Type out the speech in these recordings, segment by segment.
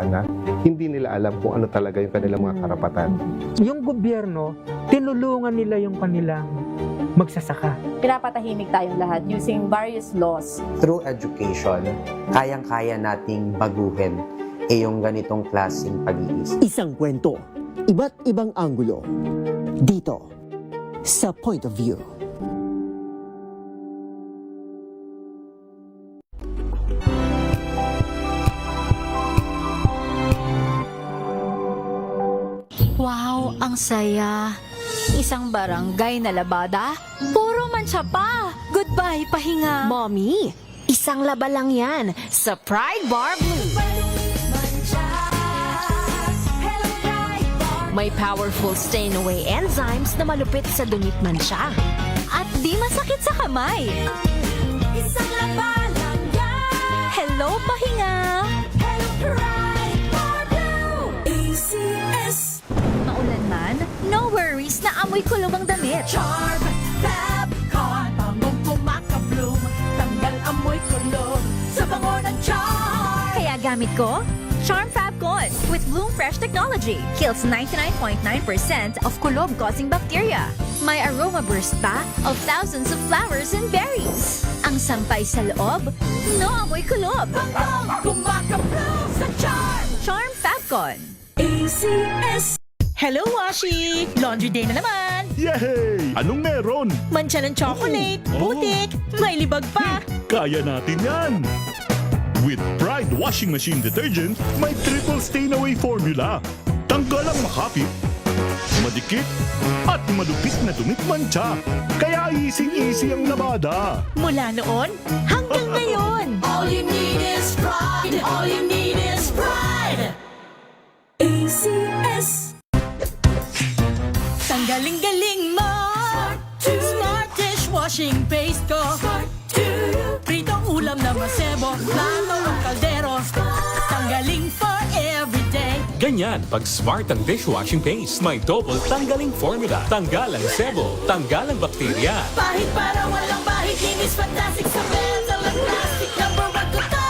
na hindi nila alam kung ano talaga yung kanilang mga karapatan. Yung gobyerno, tinulungan nila yung kanilang magsasaka. Pinapatahimik tayong lahat using various laws. Through education, kayang-kaya nating baguhin yung ganitong klaseng pag-iisip. Isang kwento, iba't ibang anggulo. Dito, sa Point of View. Wow, ang saya. Isang barangay na labada, puro mancha pa. Goodbye, pahinga. Mommy, isang laba lang yan sa Pride Bar Blue. May powerful stain-away enzymes na malupit sa dumit mancha. At di masakit sa kamay. Isang laba lang yan. Hello, pahinga. Hello, Pride Bar Blue. ACS. Maulan man, no worries na amoy kulog ang damit. Charm, Fab, Con, pangong kumakabloom, tanggal amoy kulog sa bango ng charm. Kaya gamit ko, Charm Fab Con with Bloom Fresh technology. Kills 99.9% of kulob-causing bacteria. May aroma burst pa of thousands of flowers and berries. Ang sampay sa loob, no amoy kulob. Pangong kumakabloom sa charm. Charm Fab Con. ACS. Hello, Washi! Laundry day na naman! Yay! Anong meron? Mancha ng chocolate, putik, may libag pa! Kaya natin yan! With Pride Washing Machine Detergent, may triple stain-away formula. Tanggal ang makapit, madikit, at malupit na dumit mancha. Kaya easy-easy ang labada. Mula noon hanggang ngayon! All you need is pride. All you need is pride. ACS. Tanggaling-galing mo! Smart dishwashing paste ko! Pritong ulam na masebo, plato ng kaldero. Tanggaling for everyday. Ganyan pag smart ang dishwashing paste. May double tanggaling formula. Tanggal ang sebo, tanggal ang bakterya. Pahit para walang bahid, linis fantastic sa metal at plastic. Number one ko to.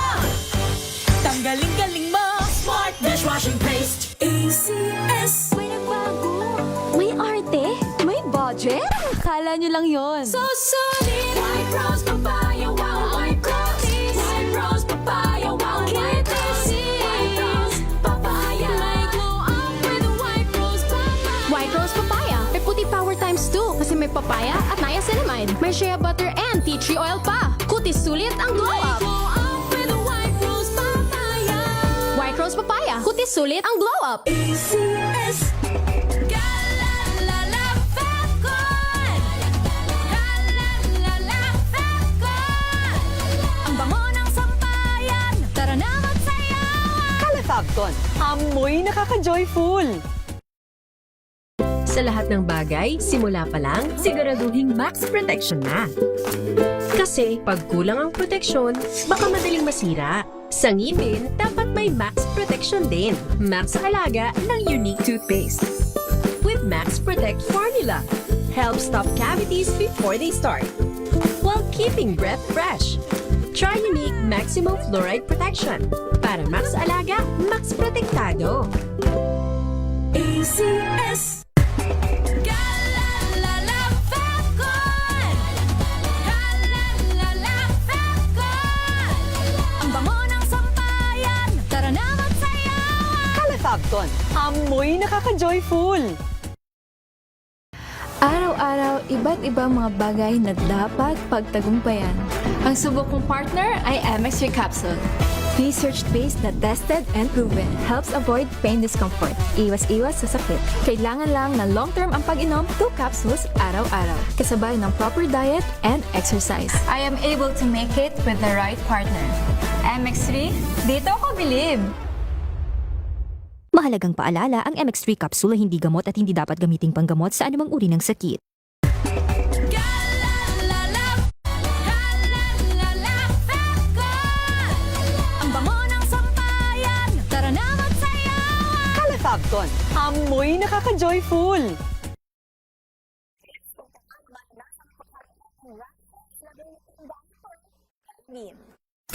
Tanggaling-galing mo! Smart dishwashing paste. ACS. May nagbago. May arte. May budget. Akala nyo lang yon. So solid. White rose papaya, wow, white rose. White rose papaya, wow, white rose. White rose papaya. May glow up with a white rose papaya. White Rose Papaya. May puti power times 2 kasi may papaya at niacinamide. May shea butter and tea tree oil pa. Kutis sulit ang glow May up. glow up with a white rose papaya. White Rose Papaya. Kutis sulit ang glow up. ACS. Galalala Fabcon. Galalala Fabcon. Ang bango ng sampayan. Tara na magsayawan. Calafabcon, amoy nakaka-joyful! Sa lahat ng bagay, simula pa lang, siguraduhing max protection na. Kasi pag kulang ang proteksyon, baka madaling masira. Sa ngipin, dapat may max protection din. Max ang alaga ng unique toothpaste. With Max Protect formula, help stop cavities before they start, while keeping breath fresh. Try unique maximum fluoride protection. Para max alaga, max protektado. ACS. Galalala Fabcon. Galalala Fabcon. Ang bango ng sampayan. Tara na magsayawan. Calafabcon, amoy nakaka-joyful! Araw-araw, iba't ibang mga bagay na dapat pagtagumpayan. Ang subok kong partner ay MX3 Capsule. Research-based na tested and proven. Helps avoid pain discomfort. Iwas-iwas sa sakit. Kailangan lang na long-term ang pag-inom 2 capsules araw-araw. Kasabay ng proper diet and exercise. I am able to make it with the right partner. MX3, dito ako bilib! Mahalagang paalala, ang MX3 capsule ay hindi gamot at hindi dapat gamiting panggamot sa anumang uri ng sakit. Galalala. Galalala Fabcon. Ang bango ng sampayan. Tara na magsayawan. Calafabcon, amoy nakaka-joyful!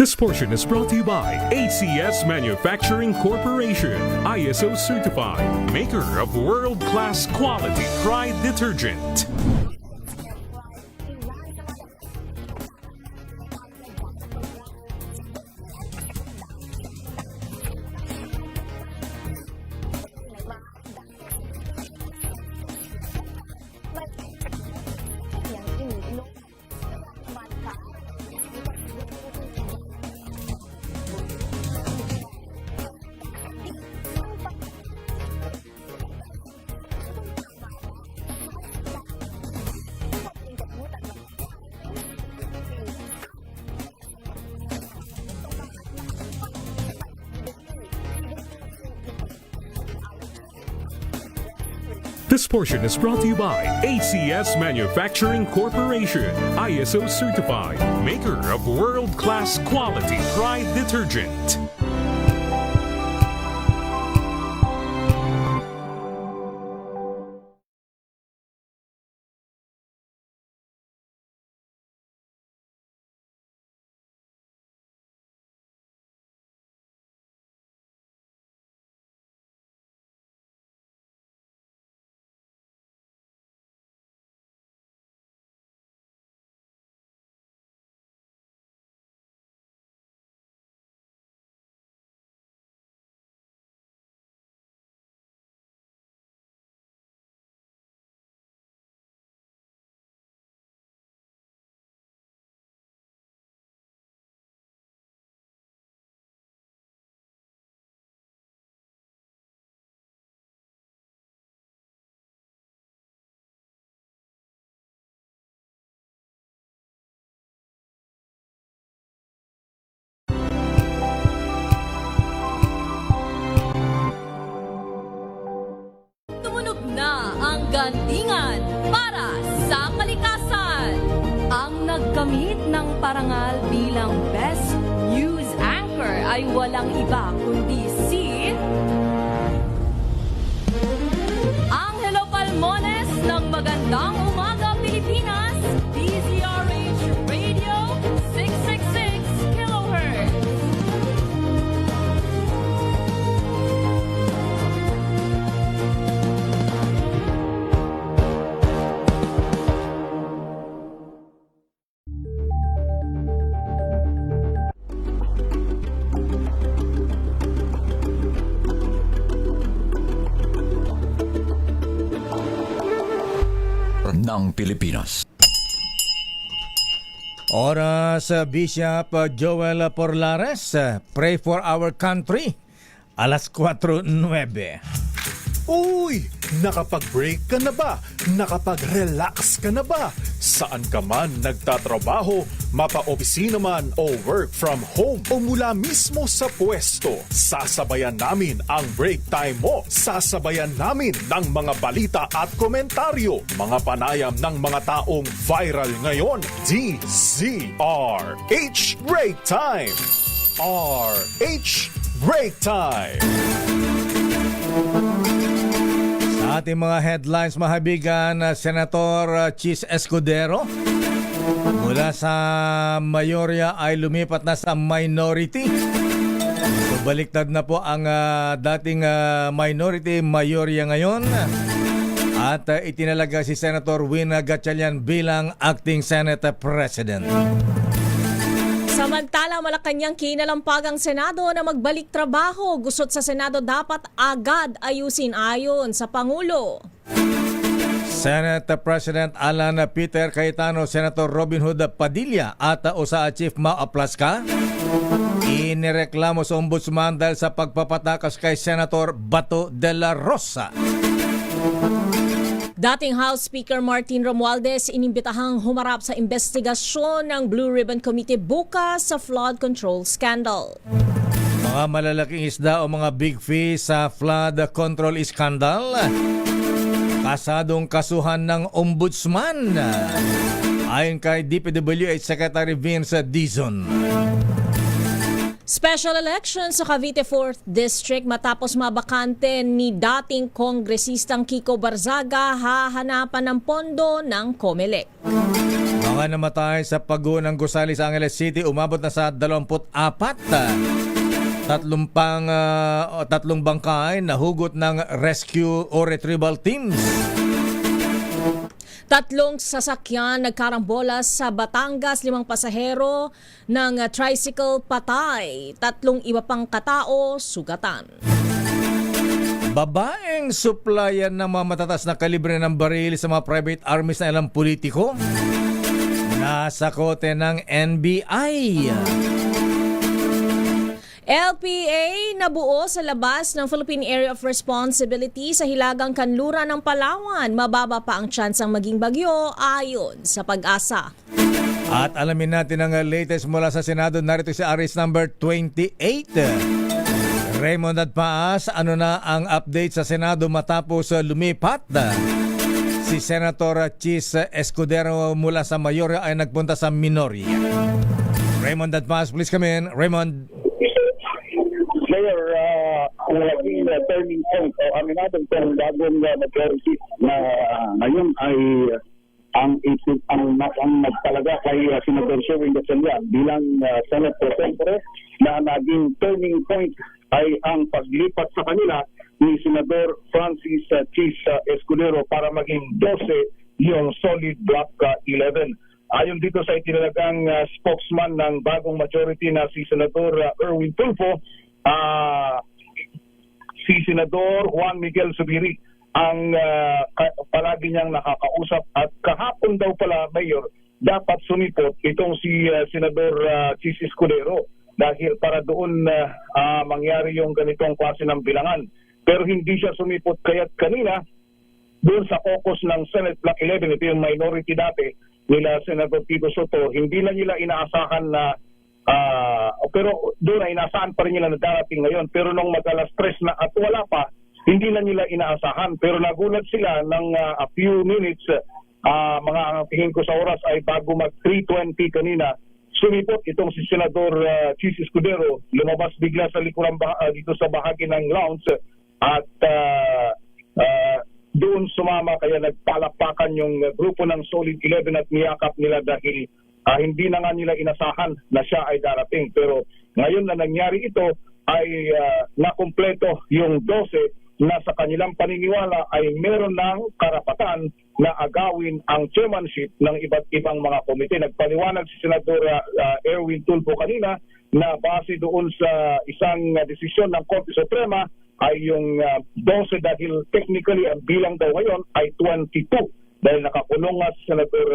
This portion is brought to you by ACS Manufacturing Corporation, ISO certified, maker of world-class quality Pride detergent. This portion is brought to you by ACS Manufacturing Corporation, ISO certified, maker of world-class quality Pride detergent. Tumunog na ang gandingan para sa kalikasan. Ang nagkamit ng parangal bilang Best News Anchor ay walang iba kundi si Angelo Palmones ng Magandang Umaga Pilipinas, DZRH Radio 666 kHz. ng Pilipinas. Oras Bishop Joel Porlares, pray for our country. Alas 4:09. Uy! Nakapag-break ka na ba? Nakapag-relax ka na ba? Saan ka man nagtatrabaho, mapa-opisina man o work from home o mula mismo sa pwesto, sasabayan namin ang break time mo. Sasabayan namin ng mga balita at komentaryo, mga panayam ng mga taong viral ngayon. DZRH Break Time! RH Break Time! Sa ating mga headlines, mahabigan, Senator Chis Escudero mula sa mayorya ay lumipat na sa minority. So, baliktad na po ang dating minority mayorya ngayon. At itinalaga si Senator Win Gatchalian bilang acting Senate President. Samantala, Malacanang kinalampag ang Senado na magbalik trabaho. Gusot sa Senado dapat agad ayusin ayon sa Pangulo. Senate President Alan Peter Cayetano, Senator Robin Hood Padilla at USAA Chief Mau Aplasca inireklamo sa ombudsman dahil sa pagpapatakas kay Senator Bato de la Rosa. Dating House Speaker Martin Romualdez inimbitahang humarap sa investigasyon ng Blue Ribbon Committee bukas sa flood control scandal. Mga malalaking isda o mga big fish sa flood control scandal, kasadong kasuhan ng ombudsman ayon kay DPWH Secretary Vince Dizon. Special election sa Cavite 4th District matapos mabakante ni dating kongresistang Kiko Barzaga, hahanapan ng pondo ng COMELEC. Mga namatay sa pagunang gusali sa Angeles City umabot na sa 24. Tatlong bangkay na hugot ng rescue o retrieval teams. 3 sasakyan nagkarambola sa Batangas, 5 pasahero ng tricycle patay, 3 iba pang katao sugatan. Babaeng supplyan ng mga matatas na kalibre ng baril sa mga private armies na ilang politiko. Nasa kote ng NBI. LPA nabuo sa labas ng Philippine Area of Responsibility sa Hilagang Kanluran ng Palawan. Mababa pa ang tsansang maging bagyo ayon sa Pag-asa. At alamin natin ang latest mula sa Senado. Narito si Aris number 28. Raymond at Paas, ano na ang update sa Senado matapos lumipat? Si Senator Chis Escudero mula sa Mayorya ay nagpunta sa Minoria. Raymond at Paas, please come in. Raymond. Mayor, ang naging turning point o aminado itong bagong majority na ngayon ay ang nagtalaga kay Senator Sherwin Gatchalian bilang Senate Pro Tempore na naging turning point ay ang paglipat sa kanila ni Senador Francis Chis Escudero para maging 12 yung solid block 11. Ayon dito sa itinalagang spokesman ng bagong majority na si Senador Erwin Tulfo, si Senador Juan Miguel Zubiri ang palagi niyang nakakausap at kahapon daw pala, Mayor, dapat sumipot itong si Senador Chis Escudero dahil para doon mangyari yung ganitong klase ng bilangan. Pero hindi siya sumipot kaya't kanina doon sa caucus ng Senate Block 11, ito yung minority dati nila Senator Tito Soto, hindi na nila inaasahan na pero doon ay inaasahan pa rin nila na darating ngayon. Pero nung mag-alas 3 na at wala pa, hindi na nila inaasahan. Pero nagulat sila ng a few minutes, mga tingin ko sa oras ay bago mag 3:20 kanina, sumipot itong si Senador Chis Escudero, lumabas bigla sa likuran dito sa bahagi ng lounge at doon sumama kaya nagpalakpakan yung grupo ng Solid 11 at niyakap nila dahil hindi na nga nila inasahan na siya ay darating. Pero ngayon na nangyari ito ay nakumpleto yung 12 na sa kanilang paniniwala ay meron ng karapatan na agawin ang chairmanship ng iba't ibang mga komite. Nagpaliwanag si Senador Erwin Tulfo kanina na base doon sa isang desisyon ng Korte Suprema ay yung 12 dahil technically ang bilang daw ngayon ay 22. Dahil nakakulong nga si Senator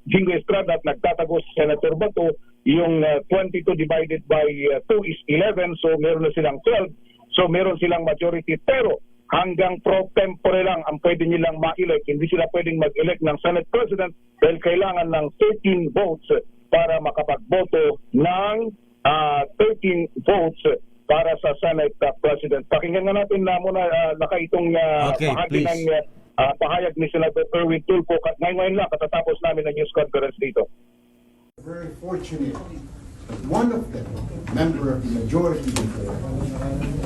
Jingo Estrada at nagtatago si Senator Bato, yung 22 divided by 2 is 11, so meron na silang 12. So meron silang majority, pero hanggang pro tempore lang ang pwede nilang ma-elect. Hindi sila pwedeng mag-elect ng Senate President dahil kailangan ng 13 votes para makapagboto ng 13 votes para sa Senate President. Pakinggan nga natin na muna nakaitong bahagi ng pahayag ni Senator Erwin Tulfo ngayon lang katatapos namin ng news conference dito. Very fortunate that one of them, member of the majority,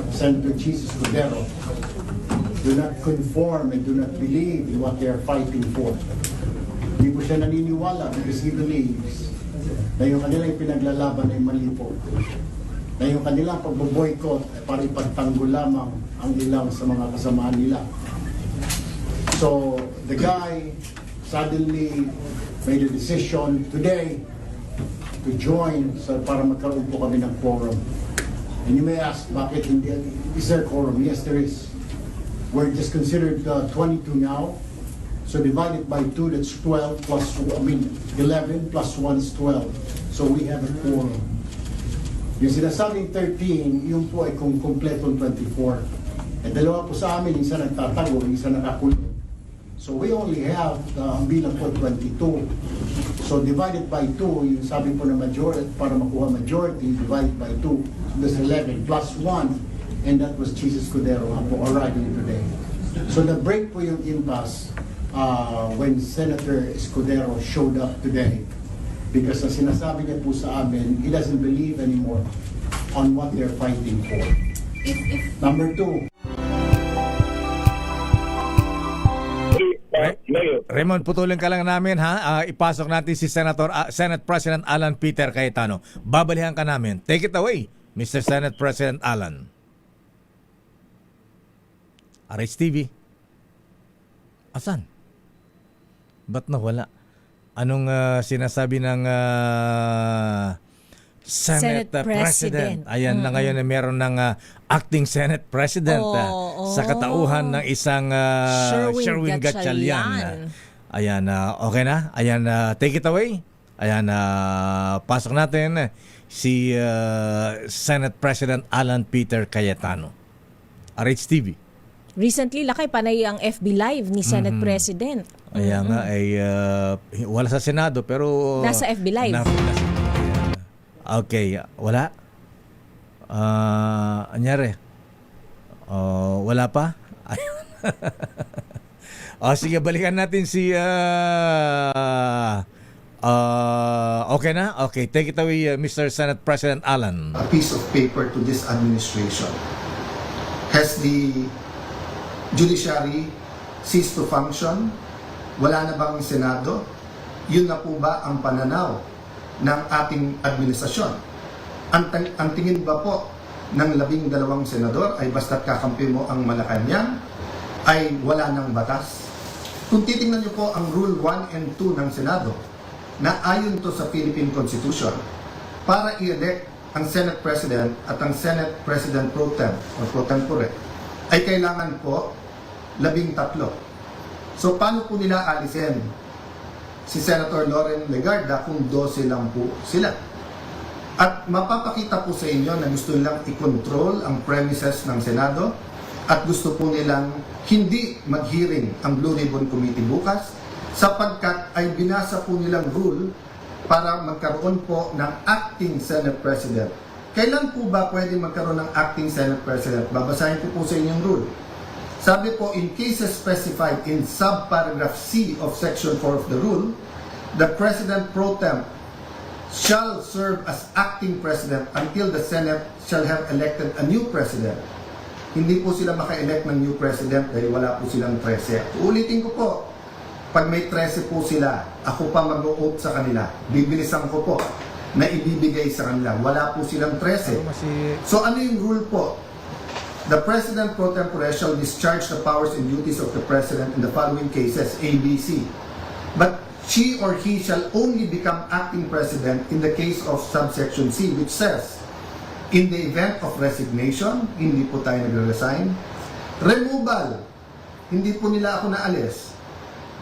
Senator Chis Escudero, do not conform and do not believe in what they are fighting for. Hindi po siya naniniwala because he believes na yung kanilang pinaglalaban ay mali po. Na yung kanilang pagbo-boycott ay para ipagtanggol lamang ang ilang sa mga kasamaan nila. So the guy suddenly made a decision today to join para magkaroon po kami ng quorum. And you may ask, bakit hindi? Is there quorum? Yes, there is. We're just considered 22 now. So divided by 2, that's 12 plus, 11 plus 1 is 12. So we have a quorum. Yung sinasabing 13, yung po ay kung kompletong 24. At dalawa po sa amin, isa nagtatago, isa nakakulong. So we only have, ang bilang po 22. So divided by 2, yung sabi po na majority, para makuha majority, divided by 2, so that's 11 plus 1, and that was Chis Escudero po arriving today. So na-break po yung impasse when Senator Escudero showed up today. Because ang sinasabi niya po sa amin, he doesn't believe anymore on what they're fighting for. Number 2. Mayor. Raymond, putulin ka lang namin ha. Ipasok natin si Senate President Alan Peter Cayetano. Babalihan ka namin. Take it away, Mr. Senate President Alan. RH-TV. Asan? Ba't nawala? Anong sinasabi ng Senate President? Ayan na ngayon na meron ng acting Senate President sa katauhan ng isang Sherwin Gatchalian. Ayan, okay na? Ayan, take it away. Ayan, pasok natin si Senate President Alan Peter Cayetano. RH-TV. Recently, lakay panay ang FB Live ni Senate President. Ayan nga, ay wala sa Senado pero... Nasa FB Live. Okay, wala? Anyari? Wala pa? Sige, balikan natin si... okay na? Okay, take it away, Mr. Senate President Alan. A piece of paper to this administration. Has the judiciary ceased to function? Wala na bang Senado? Yun na po ba ang pananaw ng ating administrasyon? Ang tingin ba po ng 12 senador ay basta't kakampi mo ang Malacanang ay wala ng batas? Kung titingnan niyo po ang Rule 1 and 2 ng Senado na ayon to sa Philippine Constitution, para i-elect ang Senate President at ang Senate President Pro Tem o Pro Tempore ay kailangan po 13. So paano po nila alisin si Senator Loren Legarda kung 12 lang po sila? At mapapakita po sa inyo na gusto nilang i-control ang premises ng Senado at gusto po nilang hindi mag-hearing ang Blue Ribbon Committee bukas sapagkat ay binasa po nilang rule para magkaroon po ng acting Senate President. Kailan po ba pwede magkaroon ng acting Senate President? Babasahin ko po sa inyong rule. Sabi po, in cases specified in subparagraph C of Section 4 of the rule, the President Pro Tem shall serve as acting President until the Senate shall have elected a new President. Hindi po sila maka-elect ng new President dahil wala po silang 13. Uulitin ko po, pag may 13 po sila, ako pa mag-o-oath sa kanila. Bibilisan ko po na ibibigay sa kanila. Wala po silang 13. So ano yung rule po? The President Pro Tempore shall discharge the powers and duties of the President in the following cases, A, B, C. But she or he shall only become acting President in the case of subsection C, which says, in the event of resignation, hindi po tayo nagre-resign. Removal, hindi po nila ako naalis.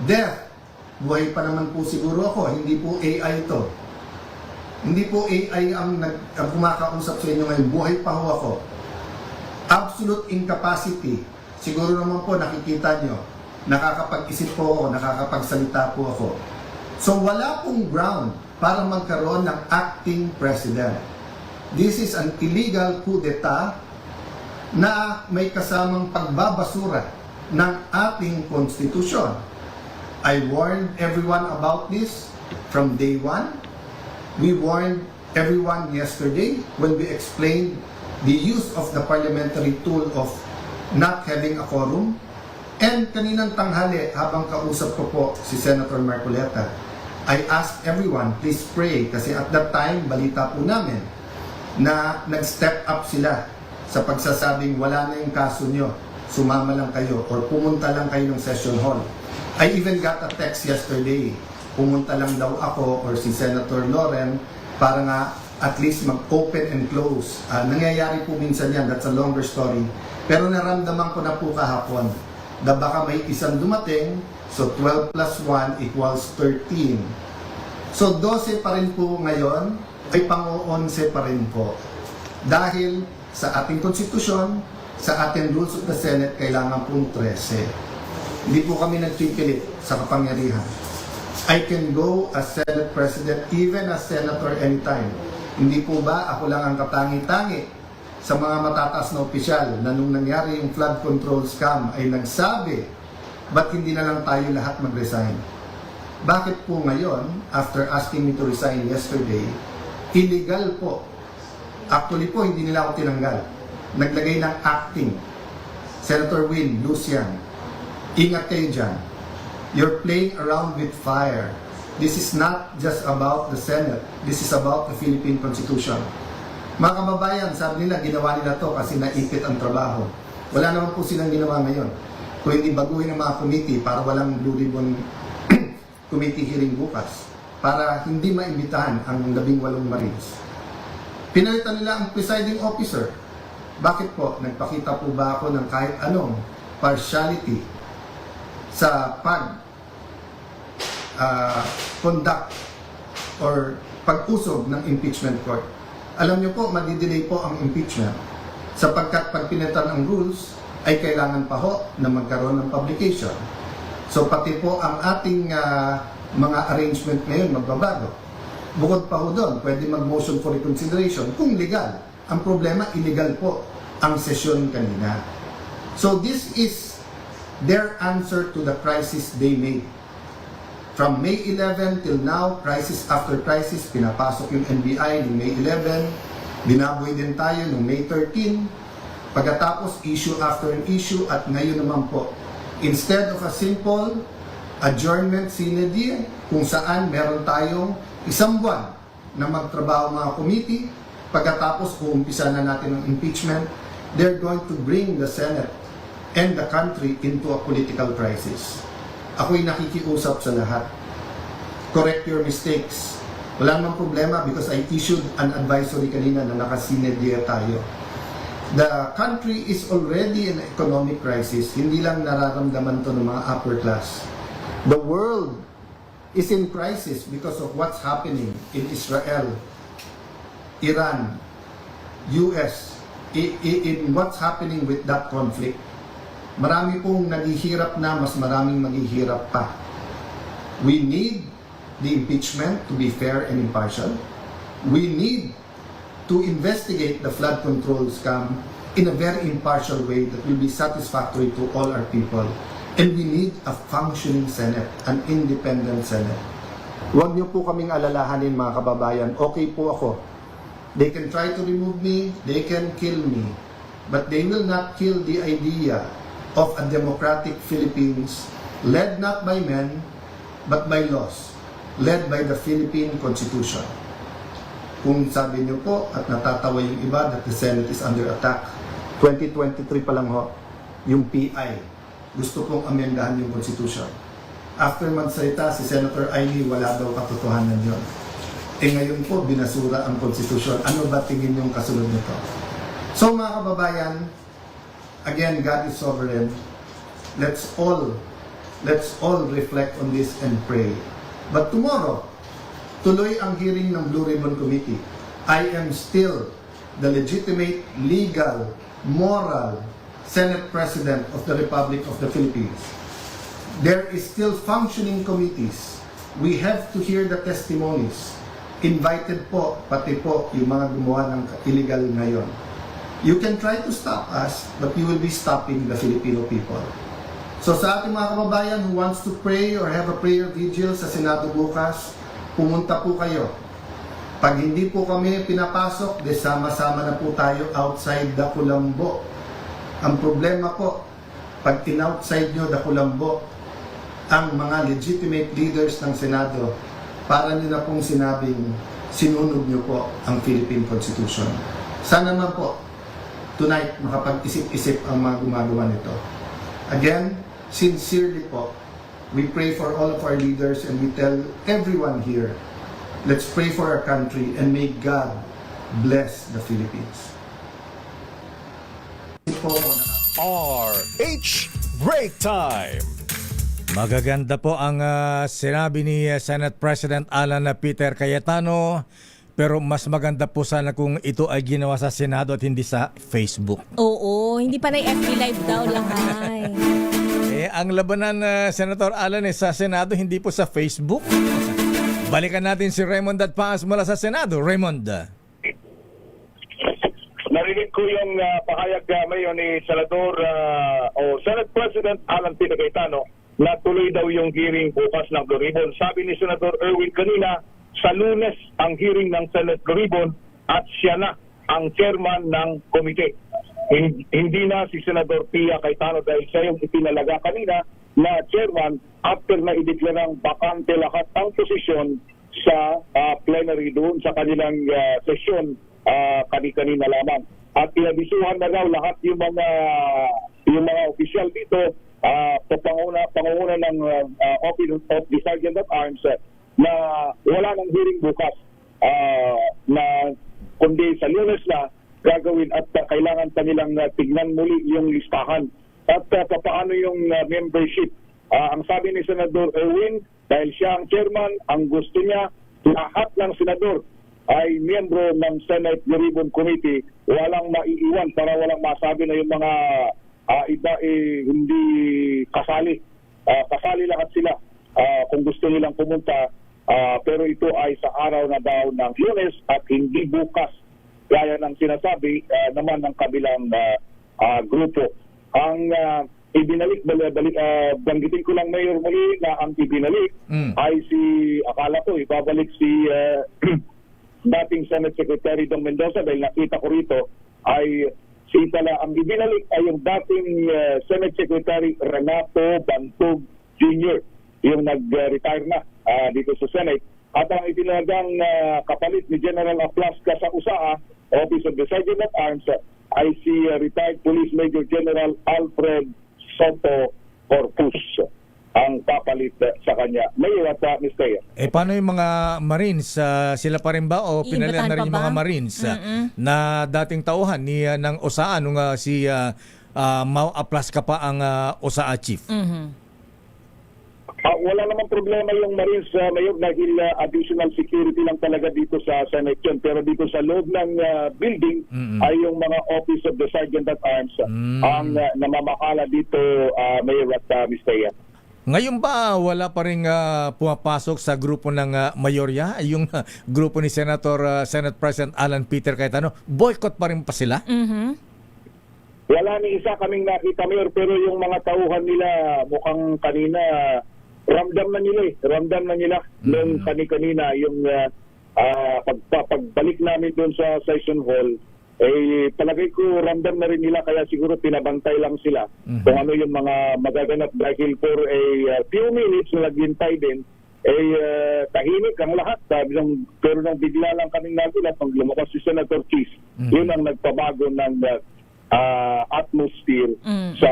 Death, buhay pa naman po siguro ako, hindi po AI ito. Hindi po AI ang kumakausap sa inyo ngayon, buhay pa ho ako. Absolute incapacity, siguro naman po nakikita nyo, nakakapag-isip po ako, nakakapagsalita po ako. So wala pong ground para magkaroon ng acting president. This is an illegal coup d'etat na may kasamang pagbabasura ng ating konstitusyon. I warned everyone about this from day one. We warned everyone yesterday when we explained the use of the parliamentary tool of not having a quorum. And kaninang tanghali, habang kausap ko po si Senator Marcoleta, I asked everyone, please pray, kasi at that time, balita po namin na nag-step up sila sa pagsasabing wala na yung kaso nyo, sumama lang kayo or pumunta lang kayo ng session hall. I even got a text yesterday, pumunta lang daw ako or si Senator Loren para nga at least mag-open and close. Nangyayari po minsan yan, that's a longer story. Pero naramdaman ko na po kahapon na baka may isang dumating, so 12 plus 1 equals 13. So 12 pa rin po ngayon, ay pang-11 pa rin po. Dahil sa ating konstitusyon, sa ating rules of the Senate, kailangan pong 13. Hindi po kami nagpipilit sa kapangyarihan. I can go as Senate President, even as Senator anytime. Hindi po ba ako lang ang katangi-tangi sa mga matataas na opisyal na nung nangyari yung flood control scam ay nagsabi, ba't hindi na lang tayo lahat mag-resign? Bakit po ngayon, after asking me to resign yesterday, illegal po. Actually po, hindi nila ako tinanggal. Naglagay ng acting. Senator Win, Lucian, ingat kayo dyan. You're playing around with fire. This is not just about the Senate. This is about the Philippine Constitution. Mga kababayan, sabi nila, ginawa nila to kasi naipit ang trabaho. Wala naman po silang ginawa ngayon. Kung hindi baguhin ang mga committee para walang Blue Ribbon committee hearing bukas, para hindi maimbitahan ang 18 Marines. Pinalitan nila ang presiding officer. Bakit po? Nagpakita po ba ako ng kahit anong partiality sa conduct or pag-usog ng impeachment court? Alam niyo po, madidelay po ang impeachment sapagkat pag pinitan ang rules ay kailangan pa ho na magkaroon ng publication. So pati po ang ating mga arrangement ngayon magbabago. Bukod pa ho doon, pwede mag-motion for reconsideration kung legal. Ang problema, illegal po ang sesyon kanina. So this is their answer to the crisis they made. From May 11 till now, crisis after crisis, pinapasok yung NBI noong May 11, binaboy din tayo noong May 13, pagkatapos issue after an issue, at ngayon naman po, instead of a simple adjournment sine die, kung saan meron tayong isang buwan na magtrabaho mga committee, pagkatapos uumpisa na natin ang impeachment, they're going to bring the Senate and the country into a political crisis. Ako'y nakikiusap sa lahat. Correct your mistakes. Wala namang problema because I issued an advisory kanina na nakasinedya tayo. The country is already in an economic crisis. Hindi lang nararamdaman to ng mga upper class. The world is in crisis because of what's happening in Israel, Iran, US, in what's happening with that conflict. Marami pong naghihirap na, mas maraming maghihirap pa. We need the impeachment to be fair and impartial. We need to investigate the flood control scam in a very impartial way that will be satisfactory to all our people. And we need a functioning Senate, an independent Senate. Huwag niyo po kaming alalahanin mga kababayan, okay po ako. They can try to remove me, they can kill me, but they will not kill the idea of a democratic Philippines led not by men, but by laws, led by the Philippine Constitution. Kung sabi niyo po at natatawa yung iba that the Senate is under attack, 2023 pa lang ho, yung PI, gusto pong amendahan yung Constitution. After magsalita si Senator Aimee, wala daw katotohanan yun. Ngayon po, binasura ang Constitution. Ano ba tingin yung kasunod nito? So mga kababayan, again, God is sovereign. Let's all reflect on this and pray. But tomorrow, tuloy ang hearing ng Blue Ribbon Committee. I am still the legitimate, legal, moral Senate President of the Republic of the Philippines. There is still functioning committees. We have to hear the testimonies. Invited po, pati po yung mga gumawa ng illegal ngayon. You can try to stop us, but you will be stopping the Filipino people. So sa ating mga kababayan who wants to pray or have a prayer vigil sa Senado bukas, pumunta po kayo. Pag hindi po kami pinapasok, sama-sama na po tayo outside the Kulambo. Ang problema po, pag in-outside nyo the Kulambo, ang mga legitimate leaders ng Senado, para nyo na pong sinabing sinunog nyo po ang Philippine Constitution. Sana naman po, tonight, makapag-isip-isip ang mga gumagawa nito. Again, sincerely po, we pray for all of our leaders and we tell everyone here, let's pray for our country and may God bless the Philippines. RH Break Time! Magaganda po ang sinabi ni Senate President Alan Peter Cayetano, pero mas maganda po sana kung ito ay ginawa sa Senado at hindi sa Facebook. Oo, hindi pa na FB Live daw lang ay. Ang labanan, Senator Alan, sa Senado, hindi po sa Facebook. Balikan natin si Raymond Datpaas mula sa Senado. Raymond. Narinig ko yung pahayag ngayon ni Senador o Senate President Alan Peter Cayetano na tuloy daw yung hearing bukas ng Blue Ribbon. Sabi ni Senador Erwin kanina, sa Lunes ang hearing ng Senate Blue Ribbon at siya na ang chairman ng komite. hindi na si Senador Pia Cayetano dahil siya yung ipinalaga kanina na chairman after na ideklarang bakante lahat ang posisyon sa plenary doon sa kanilang sesyon kani-kanina lamang. At inabisuhan na raw lahat yung mga opisyal dito, pangunguna ng Office of the Sergeant at Arms na wala nang hearing bukas, na kundi sa Lunes na gagawin at kailangan kanilang tignan muli yung listahan at paano yung membership. Ang sabi ni Senador Erwin, dahil siya ang chairman, ang gusto niya lahat ng senador ay miyembro ng Senate Ribbon Committee, walang maiiwan para walang masabi na yung mga iba hindi kasali. Kasali lahat sila kung gusto nilang pumunta, pero ito ay sa araw na daw ng Lunes at hindi bukas gaya ng sinasabi naman ng kabilang grupo. Ang ibinalik, banggitin ko lang Mayor muli na ang ibinalik ay akala ko ibabalik si dating Senate Secretary Dong Mendoza dahil nakita ko rito ay ang ibinalik ay yung dating Senate Secretary Renato Bantog Jr. yung nag-retire na dito sa Senate. At ang itinagang kapalit ni General Aplasca sa USAA, Office of the Sergeant at Arms, ay si retired Police Major General Alfred Soto Corpus ang papalit sa kanya. Mayor at Mr. Paano yung mga Marines? Sila pa rin ba o pinalitan na rin yung mga Marines na dating tauhan ng OSAA nung si Mau Aplasca pa ang OSAA Chief? Wala namang problema yung Marines, Mayor, dahil additional security lang talaga dito sa Senate yun. Pero dito sa loob ng building ay yung mga Office of the Sergeant at Arms ang namamahala dito, Mayor at Mr. Ngayon ba wala pa rin pumapasok sa grupo ng mayorya, yung grupo ni Senate President Alan Peter Cayetano? Boycott pa rin pa sila? Wala ni isa kaming nakita, Mayor, pero yung mga tauhan nila mukhang kanina ramdam na nila nung kanina yung pagbalik namin doon sa session hall, palagay ko ramdam na rin nila, kaya siguro pinabantay lang sila kung ano yung mga magaganap dahil for a few minutes na naghintay din, tahimik ang lahat. Pero nung bigla lang kaming nagulat nung lumakas si Senator Cheese, yun ang nagpabago ng atmosphere sa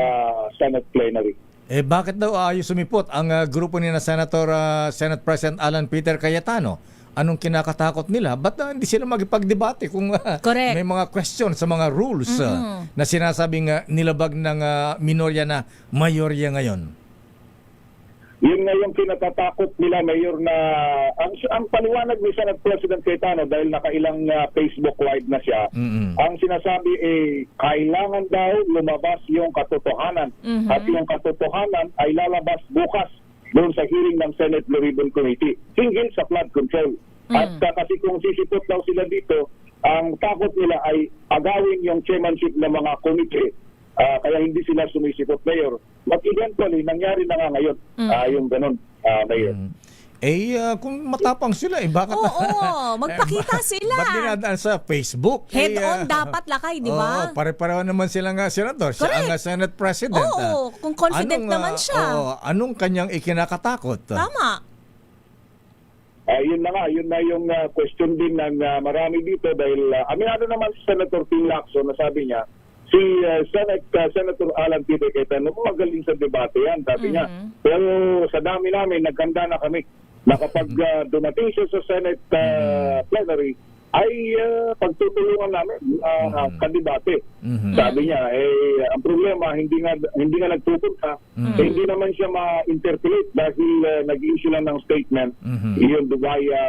Senate plenary. Bakit daw ayos sumipot ang grupo ni na Senate President Alan Peter Cayetano? Anong kinakatakot nila? Ba't hindi sila magipagdebate kung may mga question sa mga rules na sinasabing nilabag ng minorya na mayorya ngayon? Yun nga yung kinatatakot nila, Mayor, na ang paliwanag ni Senate President Cayetano dahil nakailang Facebook Live na siya, ang sinasabi kailangan daw lumabas yung katotohanan at yung katotohanan ay lalabas bukas doon sa hearing ng Senate Blue Ribbon Committee hinggil sa flood control. At kasi kung sisipot daw sila dito, ang takot nila ay agawin yung chairmanship ng mga committee. Kaya hindi sila sumisipot, Mayor. But eventually, nangyari na nga ngayon yung ganun, Mayor. Kung matapang sila, bakit? Oo, magpakita sila. Ba't dinadaan sa Facebook? Head-on dapat lakay, di ba? Pare-pareho naman silang senador. Siya ang Senate President. Oo, kung confident naman siya. Anong kanyang ikinakatakot? Tama. Yun na yung question din ng marami dito dahil aminado naman si Senator Ping Lacson na sabi niya, si Senator Alan Peter Cayetano, magaling sa debate yan, sabi niya. Pero sa dami namin, naghanda na kami na kapag dumating siya sa Senate plenary, ay pagtutulungan namin kadebate. Sabi niya, ang problema, hindi nga nagpupunta, hindi naman siya ma-interpolate dahil nag-issue lang ng statement yun via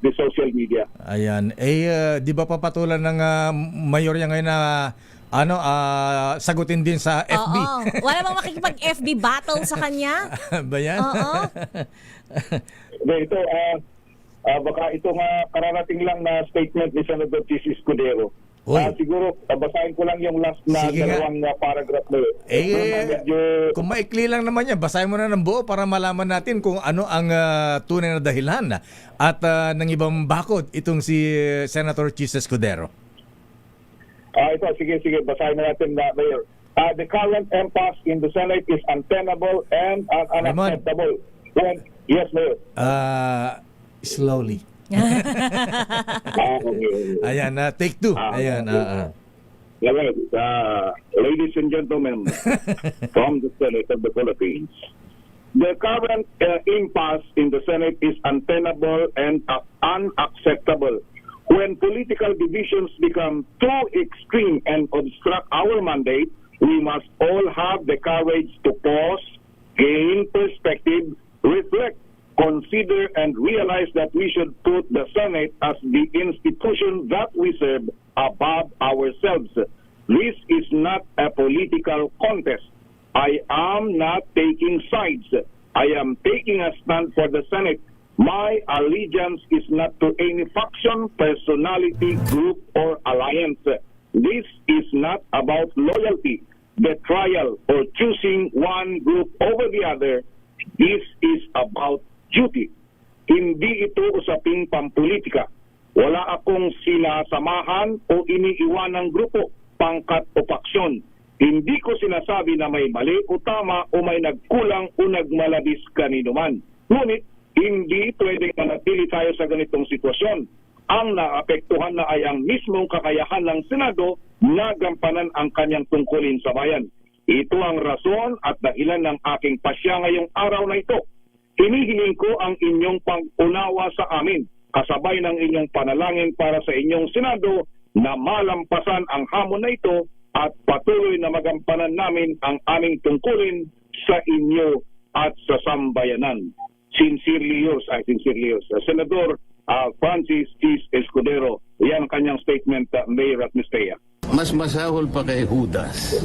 the social media. Ayan. Di ba papatulan ng mayorya ngayon na sagutin din sa FB? Oo. Wala bang makikipag-FB battle sa kanya? Ba yan? Oo. Ito, baka ito nga kararating lang na statement ni Senator Chis Escudero. Siguro, basahin ko lang yung last na dalawang paragraph na yun. Kung maikli lang naman yan, basahin mo na ng buo para malaman natin kung ano ang tunay na dahilan at ng ibang bakod itong si Senator Chis Escudero. Ito, sige, basahin na natin na, Mayor. The current impasse in the Senate is untenable and unacceptable. Yes, Mayor. Slowly. Okay. Ayan, take two. Ayan, ladies and gentlemen from the Senate of the Philippines, the current impasse in the Senate is untenable and unacceptable. When political divisions become too extreme and obstruct our mandate, we must all have the courage to pause, gain perspective, reflect, consider, and realize that we should put the Senate as the institution that we serve above ourselves. This is not a political contest. I am not taking sides. I am taking a stand for the Senate. My allegiance is not to any faction, personality, group, or alliance. This is not about loyalty, betrayal, or choosing one group over the other. This is about duty. Hindi ito usaping pampolitika. Wala akong sinasamahan o iniiwanang grupo, pangkat o paksyon. Hindi ko sinasabi na may mali o tama o may nagkulang o nagmalabis kanino man. Ngunit, hindi pwedeng manatili tayo sa ganitong sitwasyon. Ang naapektuhan na ay ang mismong kakayahan ng Senado na gampanan ang kanyang tungkulin sa bayan. Ito ang rason at dahilan ng aking pasya ngayong araw na ito. Hinihiling ko ang inyong pag-unawa sa amin, kasabay ng inyong panalangin para sa inyong Senado na malampasan ang hamon na ito at patuloy na magampanan namin ang aming tungkulin sa inyo at sa sambayanan. Sincerely yours, Senador Francis Chis Escudero. Yan ang kanyang statement, Mayor at Ms. Tea. Mas masahol pa kay Judas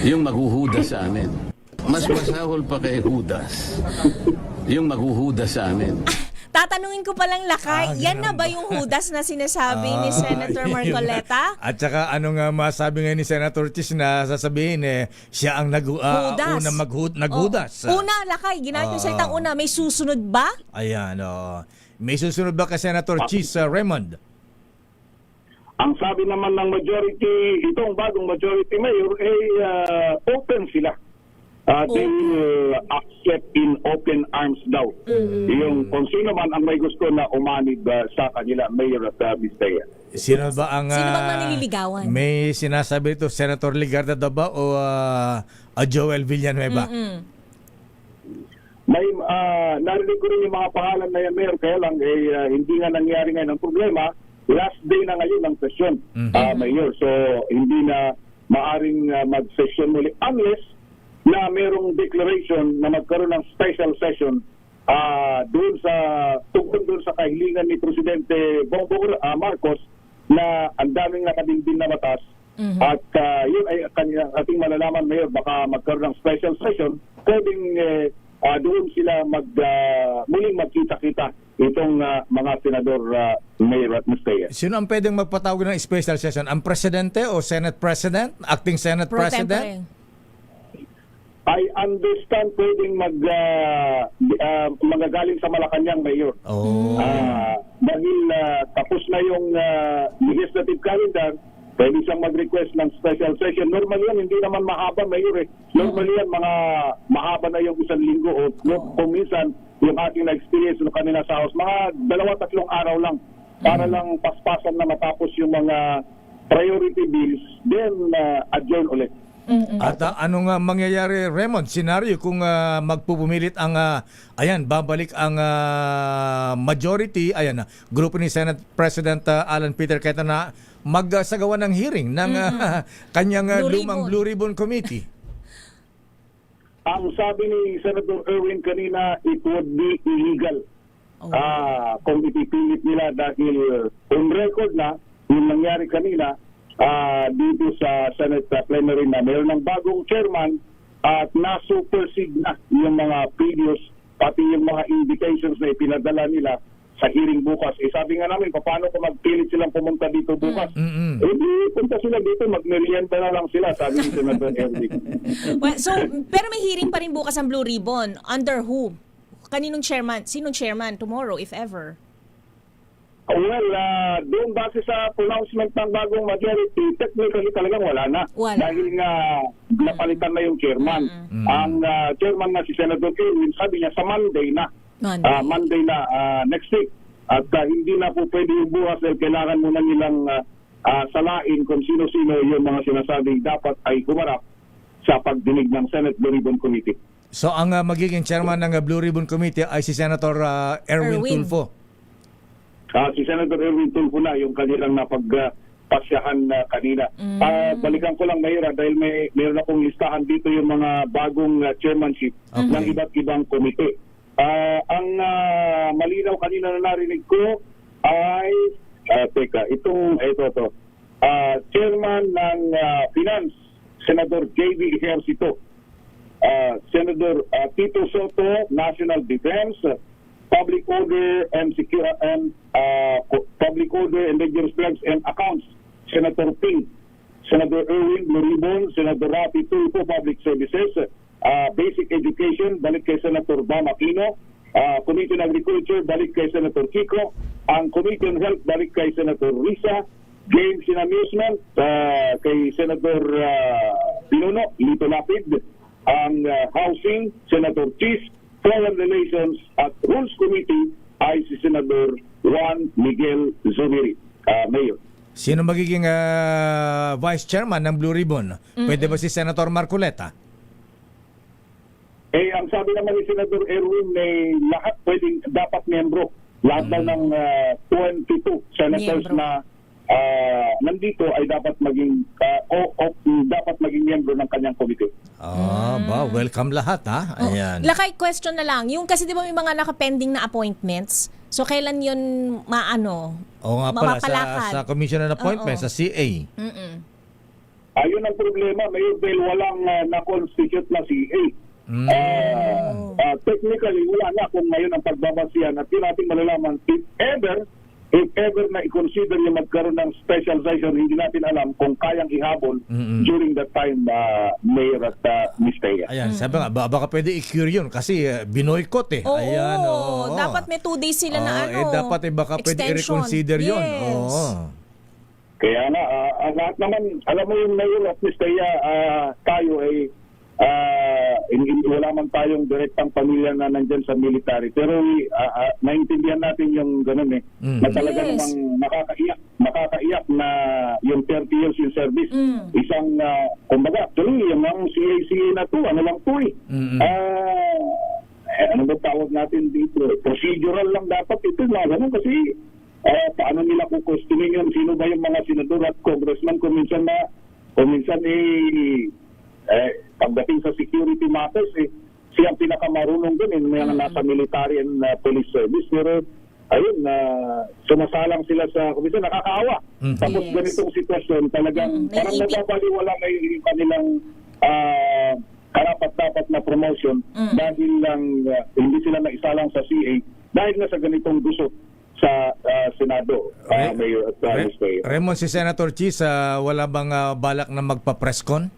yung maghuhudas sa amin. Mas masahol pa kay Judas yung maghuhudas sa amin. Tatanungin ko palang Lakay, yan na ba yung Judas na sinasabi ni Senator Marcoleta? At saka ano nga masabi nga ni Senator Chis na sasabihin siya ang unang naghudas. Una, Lakay, ginamit yung salitang una, may susunod ba? Ayan, may susunod ba ka Senator Chis Raymond? Ang sabi naman ng majority, itong bagong majority mayor, open sila. They will accept in open arms daw. Yung kung sino man ang may gusto na umanib sa kanila, Mayor at Bisaya. Sino ba ang manililigawan? May sinasabi ito, Senator Ligarda daw ba o Joel Villanueva? May narinig ko rin yung mga pangalan na yan, Mayor, kaya lang hindi nga nangyari ngayon ang problema. Last day na ngayon ng session, Mayor. So hindi na maaring mag-session muli unless na merong declaration na magkaroon ng special session tungkol doon sa kahilingan ni Presidente Bongbong Marcos na ang daming nakadindin na batas. At yun ay ating malalaman, Mayor, baka magkaroon ng special session, pwedeng doon sila muling magkita-kita itong mga senador, Mayor at Mr. Sino ang pwedeng magpatawag ng special session? Ang Presidente o Senate President? Acting Senate President? I understand pwedeng magagaling sa Malacanang, Mayor. Dahil tapos na yung legislative calendar, pwede siyang mag-request ng special session. Normally yan, hindi naman mahaba, Mayor. Normally yan, mga mahaba na yung 1 linggo o kung minsan yung ating na-experience no kanina sa House, mga 2-3 araw lang para lang paspasan na matapos yung mga priority bills, then adjourn ulit. At ano nga mangyayari, Raymond, senaryo kung magpupumilit ang babalik ang majority, grupo ni Senate President Alan Peter Cayetano na magsagawa ng hearing ng kanyang lumang Blue Ribbon Committee. Ang sabi ni Senator Erwin kanina, it would be illegal kung ipipilit nila dahil on record na yung nangyari kanina dito sa Senate plenary na mayroon ng bagong chairman at na-supersede na yung mga previous pati yung mga invitations na ipinadala nila sa hearing bukas. Sabi nga namin, paano kung magpilit silang pumunta dito bukas? Punta sila dito, magmerienda na lang sila, sabi ni Senator Erwin. Well, pero may hearing pa rin bukas ang Blue Ribbon. Under who? Kaninong chairman? Sinong chairman tomorrow, if ever? Well, doon base sa pronouncement ng bagong majority, technically talagang wala na. Dahil nga napalitan na yung chairman. Ang chairman na si Senator Kerwin, sabi niya sa Monday na. Monday na next week. At hindi na po pwede yung bukas dahil kailangan muna nilang salain kung sino-sino yung mga sinasabing dapat ay humarap sa pagdinig ng Senate Blue Ribbon Committee. So ang magiging chairman ng Blue Ribbon Committee ay si Senator Erwin Tulfo. Si Senator Erwin Tulfo na yung kanilang napagpasyahan kanina. Balikan ko lang, Mayra, dahil mayroon akong listahan dito yung mga bagong chairmanship ng iba't ibang komite. Ang malinaw kanina na narinig ko ay, ito. Chairman ng Finance, Senator J.B. Ejercito. Senator Tito Soto, National Defense, Public Order and Public Order and Dangerous Drugs and Accounts, Senator Ping. Senator Erwin Blue Ribbon, Senator Rafi Tulfo, Public Services, Basic Education, balik kay Senator Bam Aquino, Committee on Agriculture, balik kay Senator Kiko, ang Committee on Health, balik kay Senator Risa, Games and Amusement, kay Senator Pinuno, Lito Lapid, ang Housing, Senator Chis, Foreign Relations at Rules Committee ay si Senator Juan Miguel Zubiri, Mayor. Sino magiging Vice Chairman ng Blue Ribbon? Pwede ba si Senator Marcoleta? Ang sabi naman ni Senator Erwin, lahat pwedeng dapat miyembro. Lahat daw ng 22 senators na nandito ay dapat maging miyembro ng kanyang komite. Welcome lahat ha. Ayan. Lakay, question na lang. Yung kasi di ba may mga nakapending na appointments? So kailan yun mapapalakad? Sa Commission on Appointments, sa CA. Ayun ang problema, Mayor, dahil walang na-constitute na CA. Technically, wala na kung ngayon ang pagbabasihan at yun natin malalaman if ever na i-consider yung magkaroon ng special session, hindi natin alam kung kayang ihabol during that time, Mayor at Ms. Thea. Ayan, sabi nga, baka pwede i-cure yun kasi binoykot eh. Ayan, dapat may 2 days sila na dapat baka pwede i-reconsider yun. Kaya na, lahat naman, alam mo yung Mayor at Ms. Thea, tayo ay wala man tayong direktang pamilya na nandyan sa military, pero naintindihan natin yung ganun na talaga namang nakakaiyak na yung 30 years in service. Isang kumbaga tuloy yung CACA na to, ano lang to ano ba tawag natin dito, procedural lang dapat ito na ganun kasi paano nila kukustumin yun, sino ba yung mga senador at congressman kuminsan pagdating sa security matters, siyang pinakamarunong din mga nasa military and police service. Pero ayun, sumasalang sila sa komisyon, nakakaawa. Tapos ganitong sitwasyon, talagang parang nababaliwala na yung kanilang karapat-dapat na promotion dahil lang hindi sila naisalang sa CA dahil na sa ganitong gusot sa Senado, Mayor at Mr. Raymond, si Senator Chis, wala bang balak na magpa-presscon?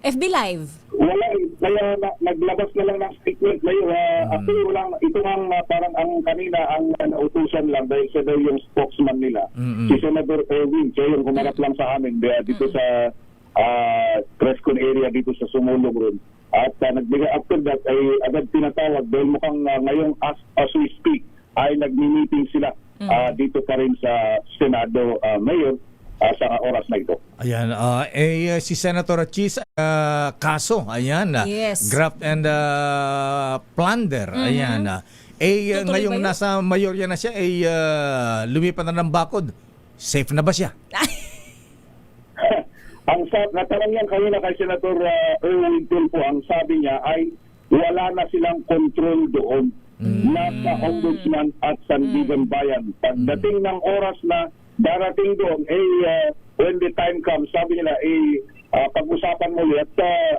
FB Live. Wala, kaya naglabas na lang ng statement Mayor. Actually, ito ang parang ang kanina ang nautusan lang dahil siya daw yung spokesman nila. Si Senator Erwin, siya yung humarap lang sa amin dito sa presscon area dito sa Sumulong Road. At nagbigay after that ay agad tinatawag dahil mukhang ngayong as we speak ay nagmi-meeting sila dito pa rin sa Senado, Mayor, sa oras na ito. Ayan, si Senator Chis, kaso, ayan, yes. graft and plunder, ayan. Ngayong nasa mayorya na siya, lumipat na ng bakod. Safe na ba siya? Ang natanong yan kanina kay Senator Erwin Tulfo, ang sabi niya ay wala na silang control doon. Nasa Ombudsman at Sandigan Bayan. Pagdating ng oras na darating doon, when the time comes, sabi nila, pag-usapan mo ulit,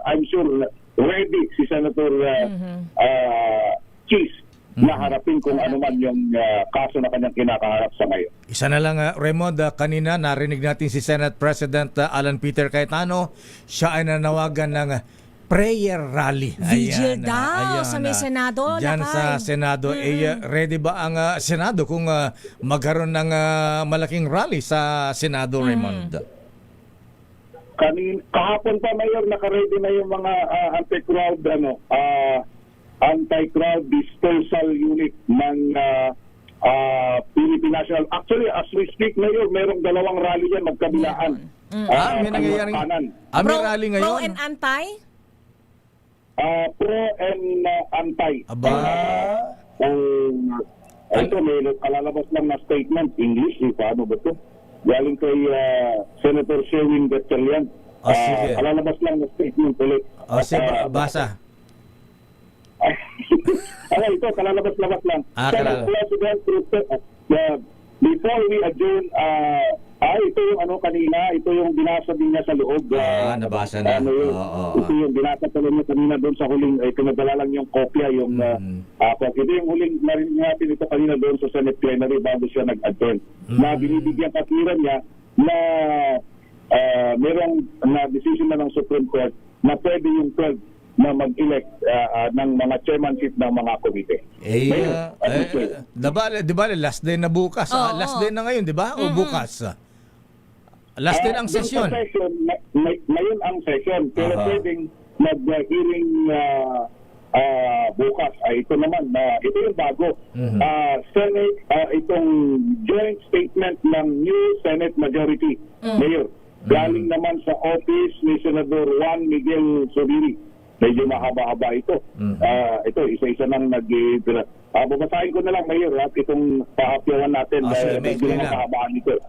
I'm sure ready si Senator Chis na harapin kung ano man yung kaso na kanyang kinakaharap sa ngayon. Isa na lang, Raymond, kanina narinig natin si Senate President Alan Peter Cayetano. Siya ay nanawagan ng prayer rally. Vigil daw sa may Senado. Diyan sa Senado. Ready ba ang Senado kung magkaroon ng malaking rally sa Senado, Raymond? Kahapon pa, Mayor, naka-ready na yung mga anti-crowd dispersal unit ng Philippine National. Actually, as we speak, Mayor, merong dalawang rally yan magkabilaan. May nangyayaring may rally ngayon? Pro and anti? Pro and anti. Aba. Ito, may kalalabas lang na statement. English, paano ba ito? Galing kay Senator Sherwin Gatchalian. Sige. Kalalabas lang na statement ulit. Sige, basa. Ito, kalalabas-labas lang. Kalala. President, before we adjourn, ito yung kanina, ito yung binasa din niya sa loob. Nabasa na. Ito yung binasa pala niya kanina doon sa huling, pinadala lang yung kopya, yung ito yung huling narinig natin ito kanina doon sa Senate plenary bago siya nag-adjourn. Na binibigyan katwiran niya na merong na decision na ng Supreme Court na pwede yung 12 na mag-elect ng mga chairmanship ng mga komite. Di ba last day na bukas? Last day na ngayon, di ba? O bukas? Last day ang session. Ngayon ang session. Pero pwedeng mag-hearing bukas. Ito naman, ito yung bago. Senate, itong joint statement ng new Senate majority. Mayor, galing naman sa office ni Senador Juan Miguel Zubiri. Medyo mahaba-haba ito. Ito, isa-isa nang babasahin ko na lang, Mayor, at itong pahapyawan natin. Medyo nakahabaan ito.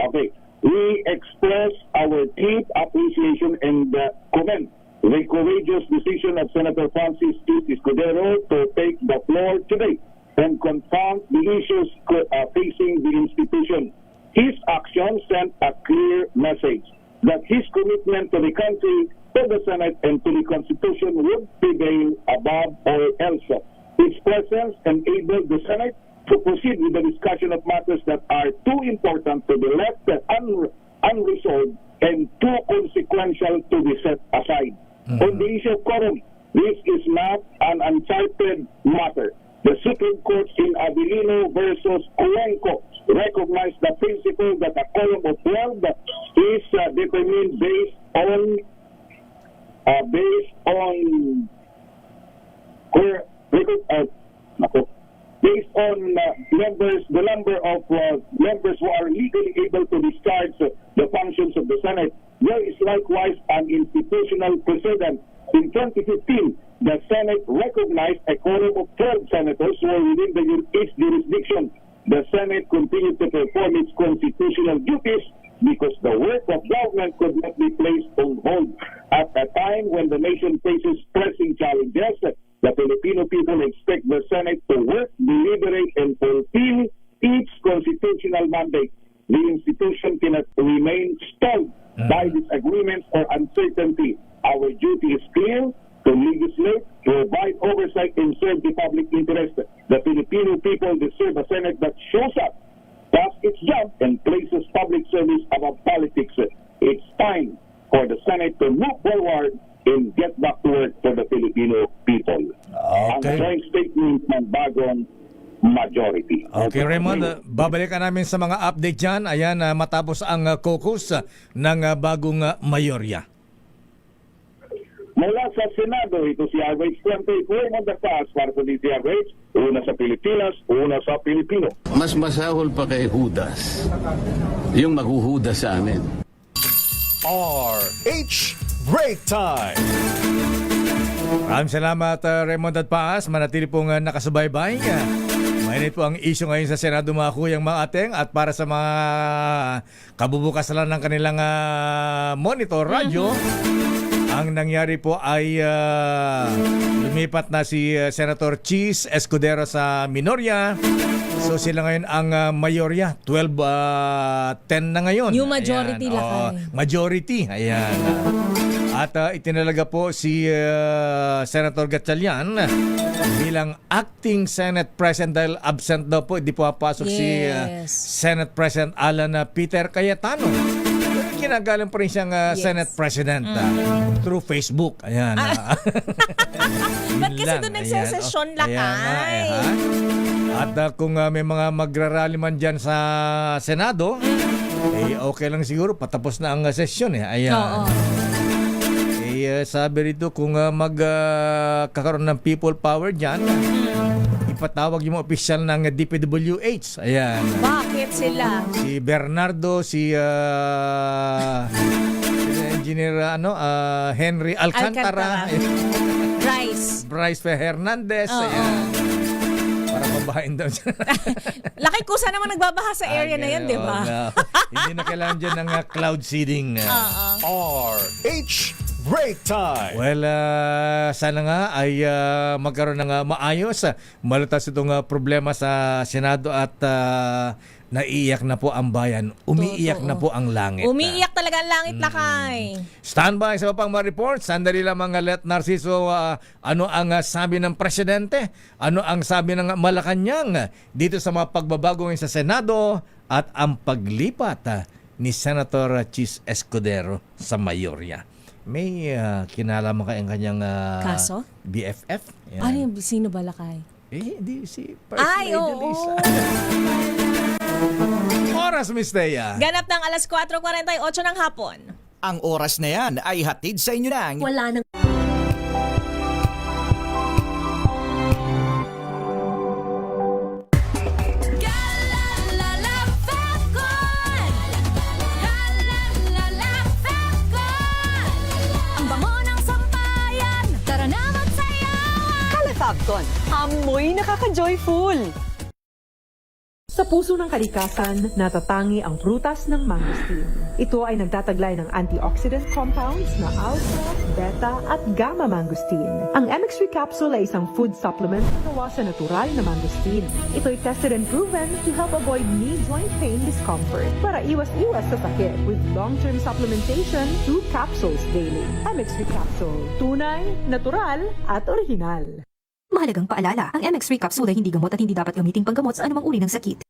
Okay. We express our deep appreciation and commend the courageous decision of Senator Francis T. Escudero to take the floor today and confront the issues facing the institution. His action sent a clear message that his commitment to the country, to the Senate, and to the Constitution would prevail above all else. His presence enabled the Senate to proceed with the discussion of matters that are too important to be left unresolved and too consequential to be set aside. On the issue of quorum, this is not an uncharted matter. The Supreme Court in Abilino versus Cuenco recognized the principle that a quorum of 12 is determined based on the number of members who are legally able to discharge the functions of the Senate. There is likewise an institutional precedent. In 2015, the Senate recognized a quorum of 12 senators who were within its jurisdiction. The Senate continued to perform its constitutional duties because the work of government could not be placed on hold. At a time when the nation faces pressing challenges, the Filipino people expect the Senate to work, deliberate, and fulfill its constitutional mandate. The institution cannot remain stalled by disagreements or uncertainty. Our duty is clear: to legislate, provide oversight, and serve the public interest. The Filipino people deserve a Senate that shows up, does its job, and places public service above politics. It's time for the Senate to move forward and get back to work for the Filipino people. Ang joint statement ng bagong majority. Okay, Raymond, babalikan namin sa mga update dyan. Ayan, matapos ang caucus ng bagong mayorya. Mula sa Senado, ito si RH 28 Raymond Dacas para sa DZRH, una sa Pilipinas, una sa Pilipino. Mas masahol pa kay Judas yung maghuhudas sa amin. RH Break Time! Maraming salamat, Raymond at Paas. Manatili pong nakasubaybay. Mainit po ang issue ngayon sa Senado, mga kuyang, mga ateng. At para sa mga kabubukas lang ng kanilang monitor, radyo, ang nangyari po ay lumipat na si Senator Chis Escudero sa minorya. So sila ngayon ang mayorya, 12-10 na ngayon. New majority lang. Majority, ayan. At itinalaga po si Senator Gatchalian bilang acting Senate President dahil absent daw po. Hindi po papasok si Senate President Alan Peter Cayetano. ginagalang pa rin siyang Senate President through Facebook. Ayan. Ba't kasi doon nagsesesyon lakay? At kung may mga magrarally man dyan sa Senado, okay lang siguro, patapos na ang sesyon. Ayan. Sabi rito, kung magkakaroon ng people power dyan, ipatawag yung mga opisyal ng DPWH. Ayan. Bakit sila? Si Bernardo, si Engineer Henry Alcantara. Bryce Hernandez. Ayan. Para mabahain daw siya. Laki kusa naman nagbabaha sa area na yan, di ba? Hindi na kailangan dyan ng cloud seeding. RH Break Time! Well, sana nga ay magkaroon ng maayos. Malutas itong problema sa Senado at naiiyak na po ang bayan. Umiiyak na po ang langit. Umiiyak talaga ang langit, lakay. Standby sa pang mga report. Sandali lamang, Let Narciso, ano ang sabi ng presidente? Ano ang sabi ng Malacanang dito sa mga pagbabago sa Senado at ang paglipat ni Senator Chis Escudero sa mayorya? May kinalaman ka ang kanyang kaso? BFF? Yan. Ano yung sino ba, lakay? Di si First Lady Lisa. Oras, Miss Thea. Ganap ng alas 4:48 ng hapon. Ang oras na yan ay hatid sa inyo ng Wala nang Fabcon, amoy nakaka-joyful! Sa puso ng kalikasan, natatangi ang prutas ng mangosteen. Ito ay nagtataglay ng antioxidant compounds na alpha, beta at gamma mangosteen. Ang MX3 capsule ay isang food supplement na gawa sa natural na mangosteen. Ito ay tested and proven to help avoid knee joint pain discomfort para iwas-iwas sa sakit with long-term supplementation 2 capsules daily. MX3 capsule, tunay, natural at original. Mahalagang paalala, ang MX3 capsule ay hindi gamot at hindi dapat gamiting panggamot sa anumang uri ng sakit.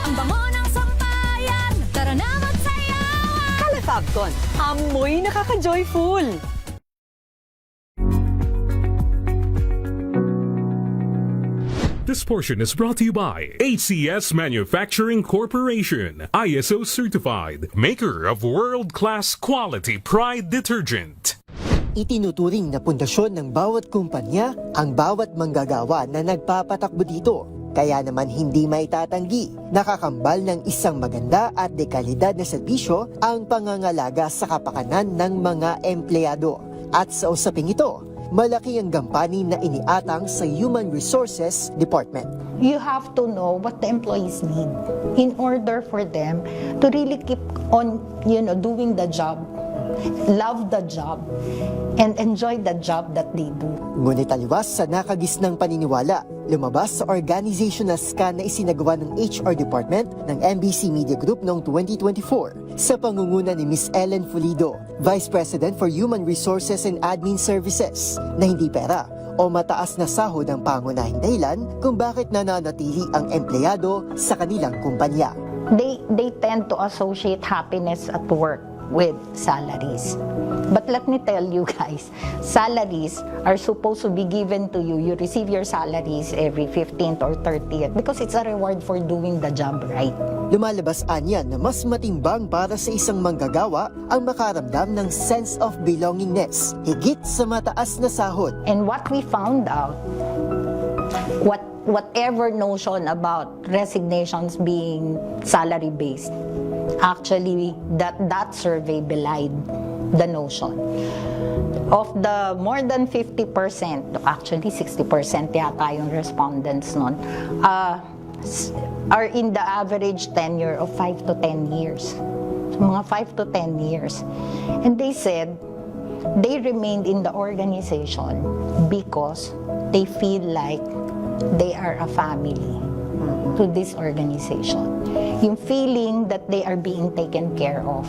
Ang bango ng sampayan, tara na magsayawan! Calefabcon, amoy nakaka-joyful! This portion is brought to you by ACS Manufacturing Corporation, ISO certified, maker of world-class quality Pride detergent. Itinuturing na pundasyon ng bawat kumpanya ang bawat manggagawa na nagpapatakbo dito. Kaya naman hindi maitatanggi, nakakambal ng isang maganda at dekalidad na serbisyo ang pangangalaga sa kapakanan ng mga empleyado. At sa usaping ito, malaki ang gampanin na iniatang sa Human Resources Department. You have to know what the employees need in order for them to really keep on, doing the job, love the job, and enjoy the job that they do. Ngunit taliwas sa nakagisnang paniniwala, lumabas sa organizational scan na isinagawa ng HR Department ng MBC Media Group noong 2024 sa pangunguna ni Ms. Ellen Fulido, Vice President for Human Resources and Admin Services, na hindi pera o mataas na sahod ang pangunahing dahilan kung bakit nananatili ang empleyado sa kanilang kumpanya. They tend to associate happiness at work with salaries. But let me tell you guys, salaries are supposed to be given to you. You receive your salaries every 15th or 30th because it's a reward for doing the job right. Lumalabas anya na mas matimbang para sa isang manggagawa ang makaramdam ng sense of belongingness, higit sa mataas na sahod. And what we found out, whatever notion about resignations being salary-based, actually that survey belied the notion. Of the more than 50%, actually 60% yata yung respondents nun, are in the average tenure of 5 to 10 years. So, mga 5 to 10 years. And they said they remained in the organization because they feel like they are a family to this organization. yung feeling that they are being taken care of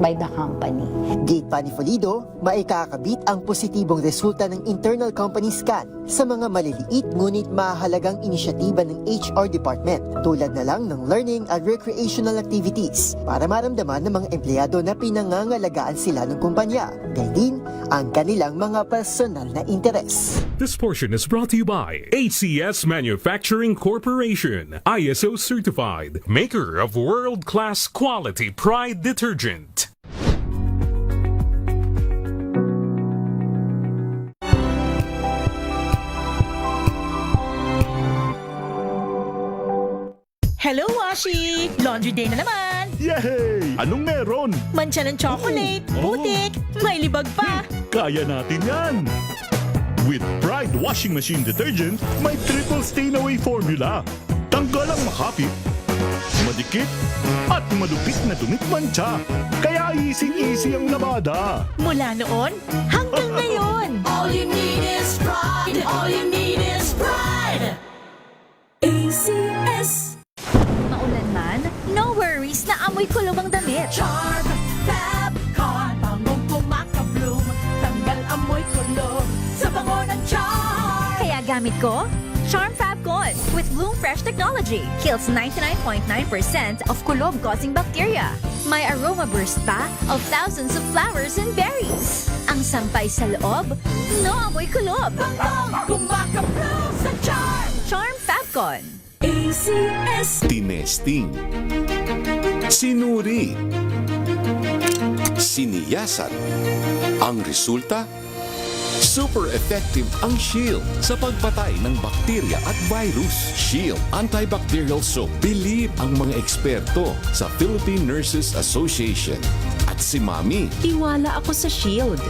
by the company. Gate pa ni Folido, maikakabit ang positibong resulta ng internal company scan sa mga maliliit ngunit mahalagang inisyatiba ng HR department tulad na lang ng learning at recreational activities para maramdaman ng mga empleyado na pinangangalagaan sila ng kumpanya. Gayun din ang kanilang mga personal na interes. This portion is brought to you by ACS Manufacturing Corporation, ISO certified, maker of world-class quality Pride detergent. Hello, Washi! Laundry day na naman! Yay! Anong meron? Mancha ng chocolate, putik, may libag pa! Kaya natin yan! With Pride Washing Machine Detergent, may triple stain-away formula. Tanggalang makapit, madikit, at malupit na dumit mancha. Kaya easy-easy ang labada. Mula noon hanggang ngayon! All you need is pride. All you need is pride. ACS. Maulan man, no worries na amoy kulog ang damit. Charm Fab Con. Bangong kumakabloom. Tanggal amoy kulog sa bango ng charm. Kaya gamit ko, Charm Fab Con with Bloom Fresh technology. Kills 99.9% of kulob-causing bacteria. May aroma burst pa of thousands of flowers and berries. Ang sampay sa loob, no amoy kulob. Bangong kumakabloom sa charm. Charm Fab Con. ACS. Tinesting, sinuri, siniyasan. Ang resulta? Super effective ang Shield sa pagpatay ng bakterya at virus. Shield Antibacterial Soap. Believe ang mga eksperto sa Philippine Nurses Association. At si Mami. Tiwala ako sa Shield.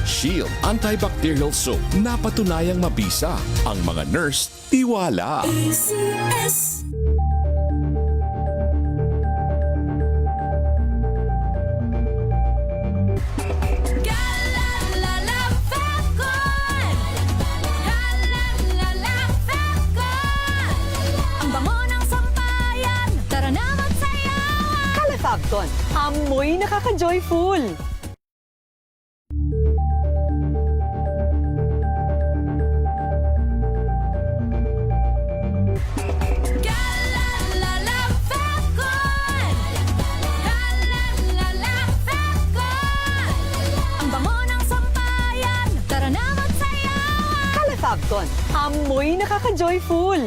Shield Antibacterial Soap. Napatunayang mabisa. Ang mga nurse, tiwala. ACS. Fabcon, amoy nakaka-joyful! Fabcon, amoy nakaka-joyful!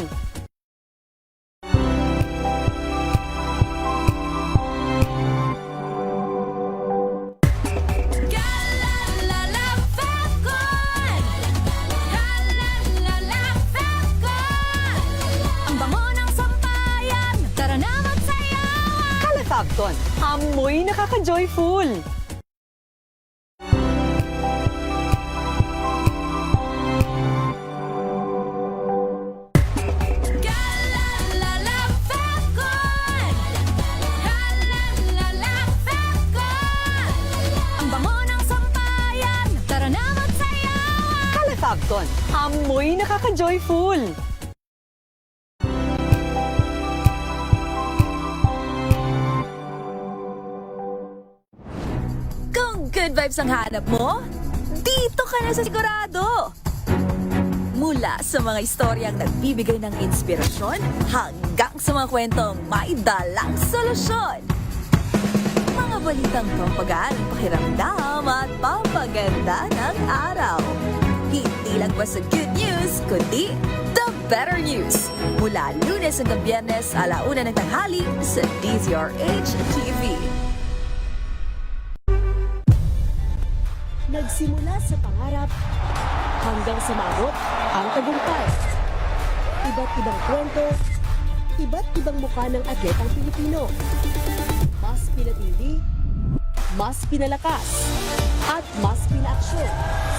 Fabcon, amoy nakaka-joyful! Fabcon, amoy nakaka-joyful! Kung good vibes ang hanap mo, dito ka na sa sigurado! Mula sa mga istoryang nagbibigay ng inspirasyon hanggang sa mga kwentong may dalang solusyon. Mga balitang pampagaan, pakiramdam at pampaganda ng araw. Hindi lang ba sa good news, kundi the better news. Mula Lunes hanggang Biyernes, 1:00 ng tanghali sa DZRH TV. Nagsimula sa pangarap hanggang sa maabot ang tagumpay. Iba't ibang kwento, iba't ibang mukha ng atletang Pilipino. Mas pinatindi, mas pinalakas, at mas pinaaksyon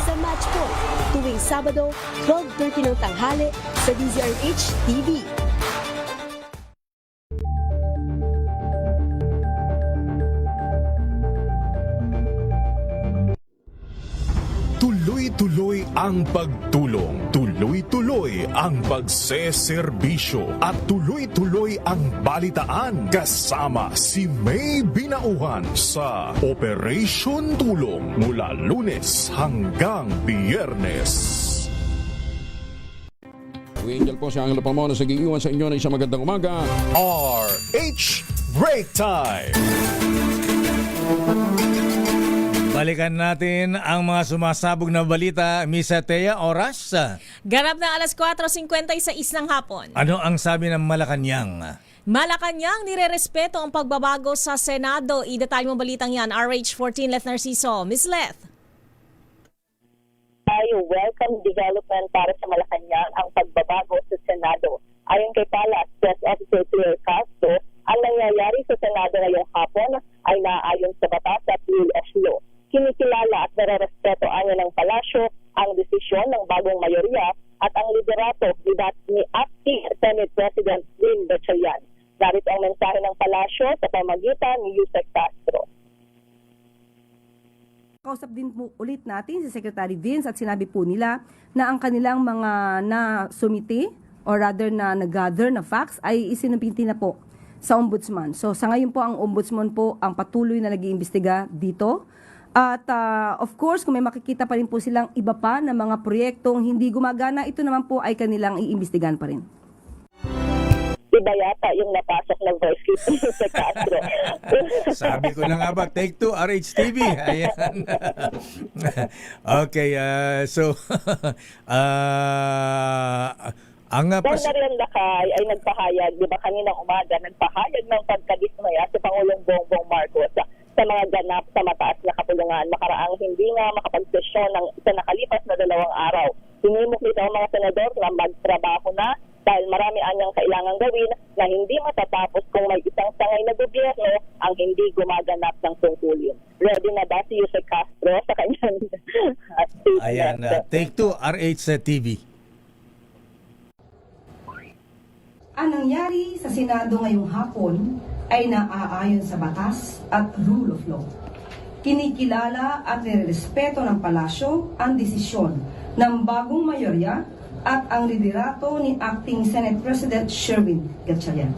sa Match Point tuwing Sabado, 12:30 ng tanghali sa DZRH TV. Tuloy-tuloy ang pagtulong, tuloy-tuloy ang pagseserbisyo, at tuloy-tuloy ang balitaan kasama si May Binauhan sa Operation Tulong mula Lunes hanggang Biyernes. Angel po si Angelo Pamono sa giiwan sa inyo ng isang magandang umaga. RH Break Time! Balikan natin ang mga sumasabog na balita. Miss Thea, oras? Ganap na alas 4:56 ng hapon. Ano ang sabi ng Malacanang? Malacanang nirerespeto ang pagbabago sa Senado. I-detalye mo balitang yan. RH14 Leth Narciso. Miss Leth. Welcome development para sa Malacanang ang pagbabago sa Senado. Ayon kay Palas Press Officer Claire Castro, ang nangyayari sa Senado ngayong hapon ay naaayon sa batas at rule of law. Kinikilala at nare-respeto anya ng palasyo ang desisyon ng bagong mayorya at ang liderato ni Acting Senate President Lynn Gatchalian. Narito ang mensahe ng palasyo sa pamagitan ni Yusek Castro. Kausap din po ulit natin si Secretary Vince at sinabi po nila na ang kanilang mga na-sumiti or rather na nag-gather na facts ay isinumpinti na po sa Ombudsman. So sa ngayon po ang Ombudsman po ang patuloy na nag-iimbestiga dito. At of course, kung may makikita pa rin po silang iba pa na mga proyektong hindi gumagana, ito naman po ay kanilang iimbestigahan pa rin. Iba yata yung napasok ng voice clip sa Castro. Sabi ko na nga ba, take 2, RH-TV. Ayan. Okay, so, ang Marian Lakay ay nagpahayag, di ba kaninang umaga, nagpahayag ng pagkadismaya si Pangulong Bongbong Marcos sa mga ganap sa mataas na kapulungan. Makaraang hindi nga makapagsesyon ng sa nakalipas na 2 araw. Hinimok nito ang mga senador na magtrabaho na dahil marami anyang kailangang gawin na hindi matatapos kung may isang sangay na gobyerno ang hindi gumaganap ng tungkulin. Ready na ba si Yusek Castro sa kanyang statement? Ayan, take 2, RH-TV. Ang nangyari sa Senado ngayong hapon ay naaayon sa batas at rule of law. Kinikilala at nirerespeto ng palasyo ang desisyon ng bagong mayorya at ang liderato ni Acting Senate President Sherwin Gatchalian.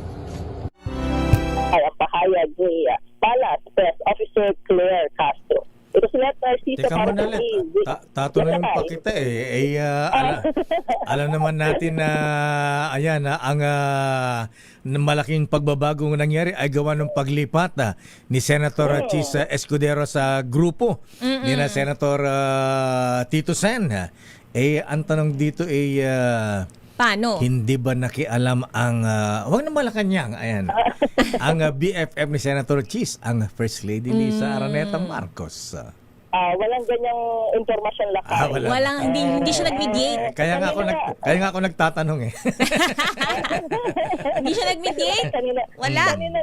Ay ang pahayag ni Palas Press Officer Claire Castro. Ito si Leth Narciso Teka para muna, tatanungin pa kita alam naman natin na ang malaking pagbabagong nangyari ay gawa ng paglipat ni Senator Chis Escudero sa grupo ni na Senator Tito Sen. Ang tanong dito paano? Hindi ba nakialam ang wag na Malacanang, ayan. Ang BFF ni Senator Chis, ang First Lady Lisa Araneta Marcos. Walang ganyang impormasyon Lakay. Hindi siya nag-mediate. Kaya nga ako nagtatanong eh. Hindi siya nag-mediate? Wala. Kanina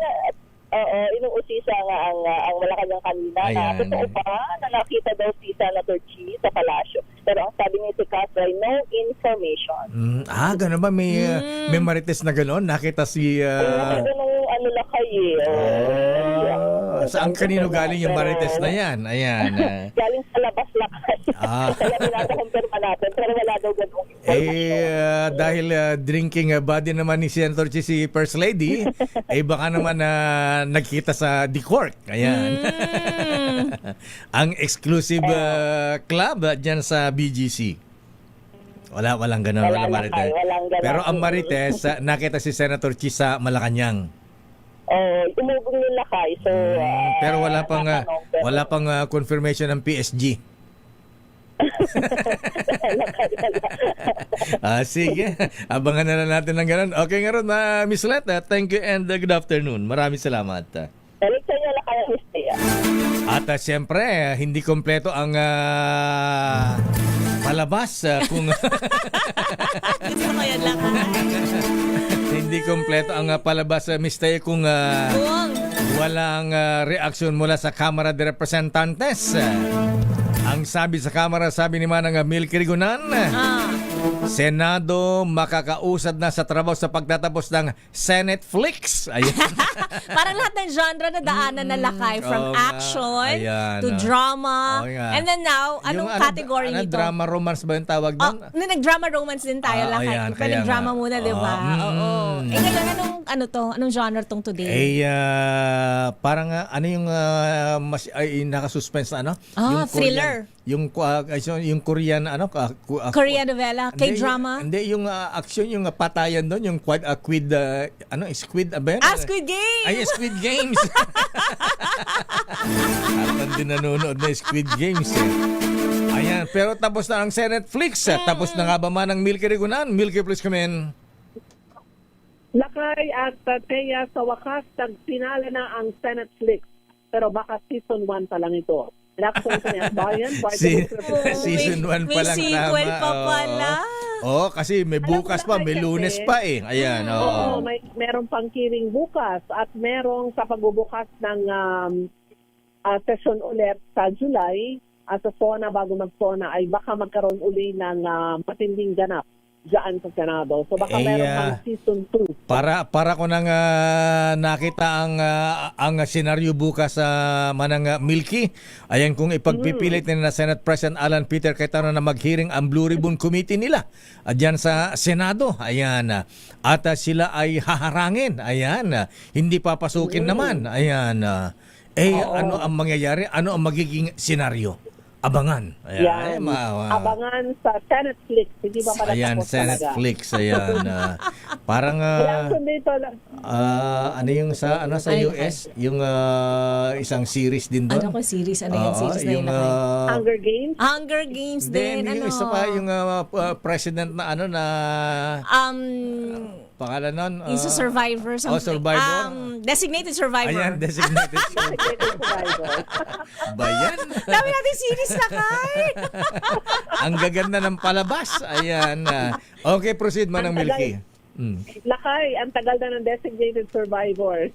inuusisa nga ang Malacanang kanina na totoo pa na nakita daw si Senator Chi sa palasyo. Pero ang sabi ni si Castro ay no information. Gano'n ba? May marites na gano'n? Nakita si... Ganong Lakay saan kanino galing yung marites na yan? Ayan. Galing sa labas Lakay. Kaya pinatakumpirma natin. Pero wala daw ganong information. Dahil drinking body naman ni Senator Chi si First Lady, baka naman nagkita sa Dicork. Ayan. Ang exclusive club dyan sa BGC. Walang ganun. Walang marites. Pero ang marites, nakita si Senator Chi sa Malacanang. Umugong yung Lakay. So, pero wala pang confirmation ng PSG. Sige. Abangan na lang natin ng ganun. Okay nga ron, Miss Leth. Thank you and good afternoon. Maraming salamat. Balik sa inyo Lakay ang Histea. At siyempre, hindi kompleto ang palabas kung Gusto ko yan lang. hindi kompleto ang palabas Miss Thea kung walang reaksyon mula sa Kamara de Representantes. Ang sabi sa Kamara, sabi ni Manang Milky Rigunan, Senado makakausad na sa trabaho sa pagtatapos ng Senate Flix. Ayan. Parang lahat ng genre na daanan na lakay from Oo nga. action Ayan, to drama. Oo nga. And then now, anong category nito? Drama romance ba yung tawag doon? Nag-drama romance din tayo lakay. Ayan, Pero nag-drama muna, di ba? Oo. Ngayon, anong genre tong today? Parang ano yung naka-suspense na ano? Yung thriller. Yung Korean Korean novela, K-drama. Hindi yung action, yung patayan doon, yung squid ba yan? Squid Game. Ay, Squid Games. Parang din nanonood na Squid Games. Ayan, pero tapos na ang Senate Flix. Tapos na nga ba man ang Milky Rigunan? Milky, please come in. Lakay at Teya, sa wakas, nagpinala na ang Senate Flix. Pero baka season 1 pa lang ito. Season 1 pa lang, sequel tama. pa pala. Oo, kasi may bukas pa, may Lunes pa eh. Ayan, oo. Meron pang hearing bukas at merong sa pagbubukas ng session ulit sa July sa SONA, bago mag-SONA ay baka magkaroon uli ng matinding ganap dyan sa Senado. So baka meron pang season 2. Para ko nang nakita ang senaryo bukas sa manang Milky. Ayan, kung ipagpipilit ni na Senate President Alan Peter Cayetano na mag-hearing ang Blue Ribbon Committee nila dyan sa Senado. Ayan. At sila ay haharangin. Ayan. Hindi papasukin naman. Ayan. Ano ang mangyayari? Ano ang magiging senaryo? Abangan. Ayan. Abangan sa Senate Flix. Hindi ba pala Ayan, tapos Senate talaga? Flix. Ayan. Parang ano yung sa US, yung isang series din doon. Ano ko series? Ano yung series na yun? Hunger Games? Hunger Games din. Yung isa pa yung president na pangalan nun? Yung Survivor. Survivor? Designated Survivor. Ayan, Designated Survivor. Bayan. Dami natin series na kay. Ang gaganda ng palabas. Ayan. Okay, proceed manang Milky. Lakay, ang tagal na ng Designated Survivor.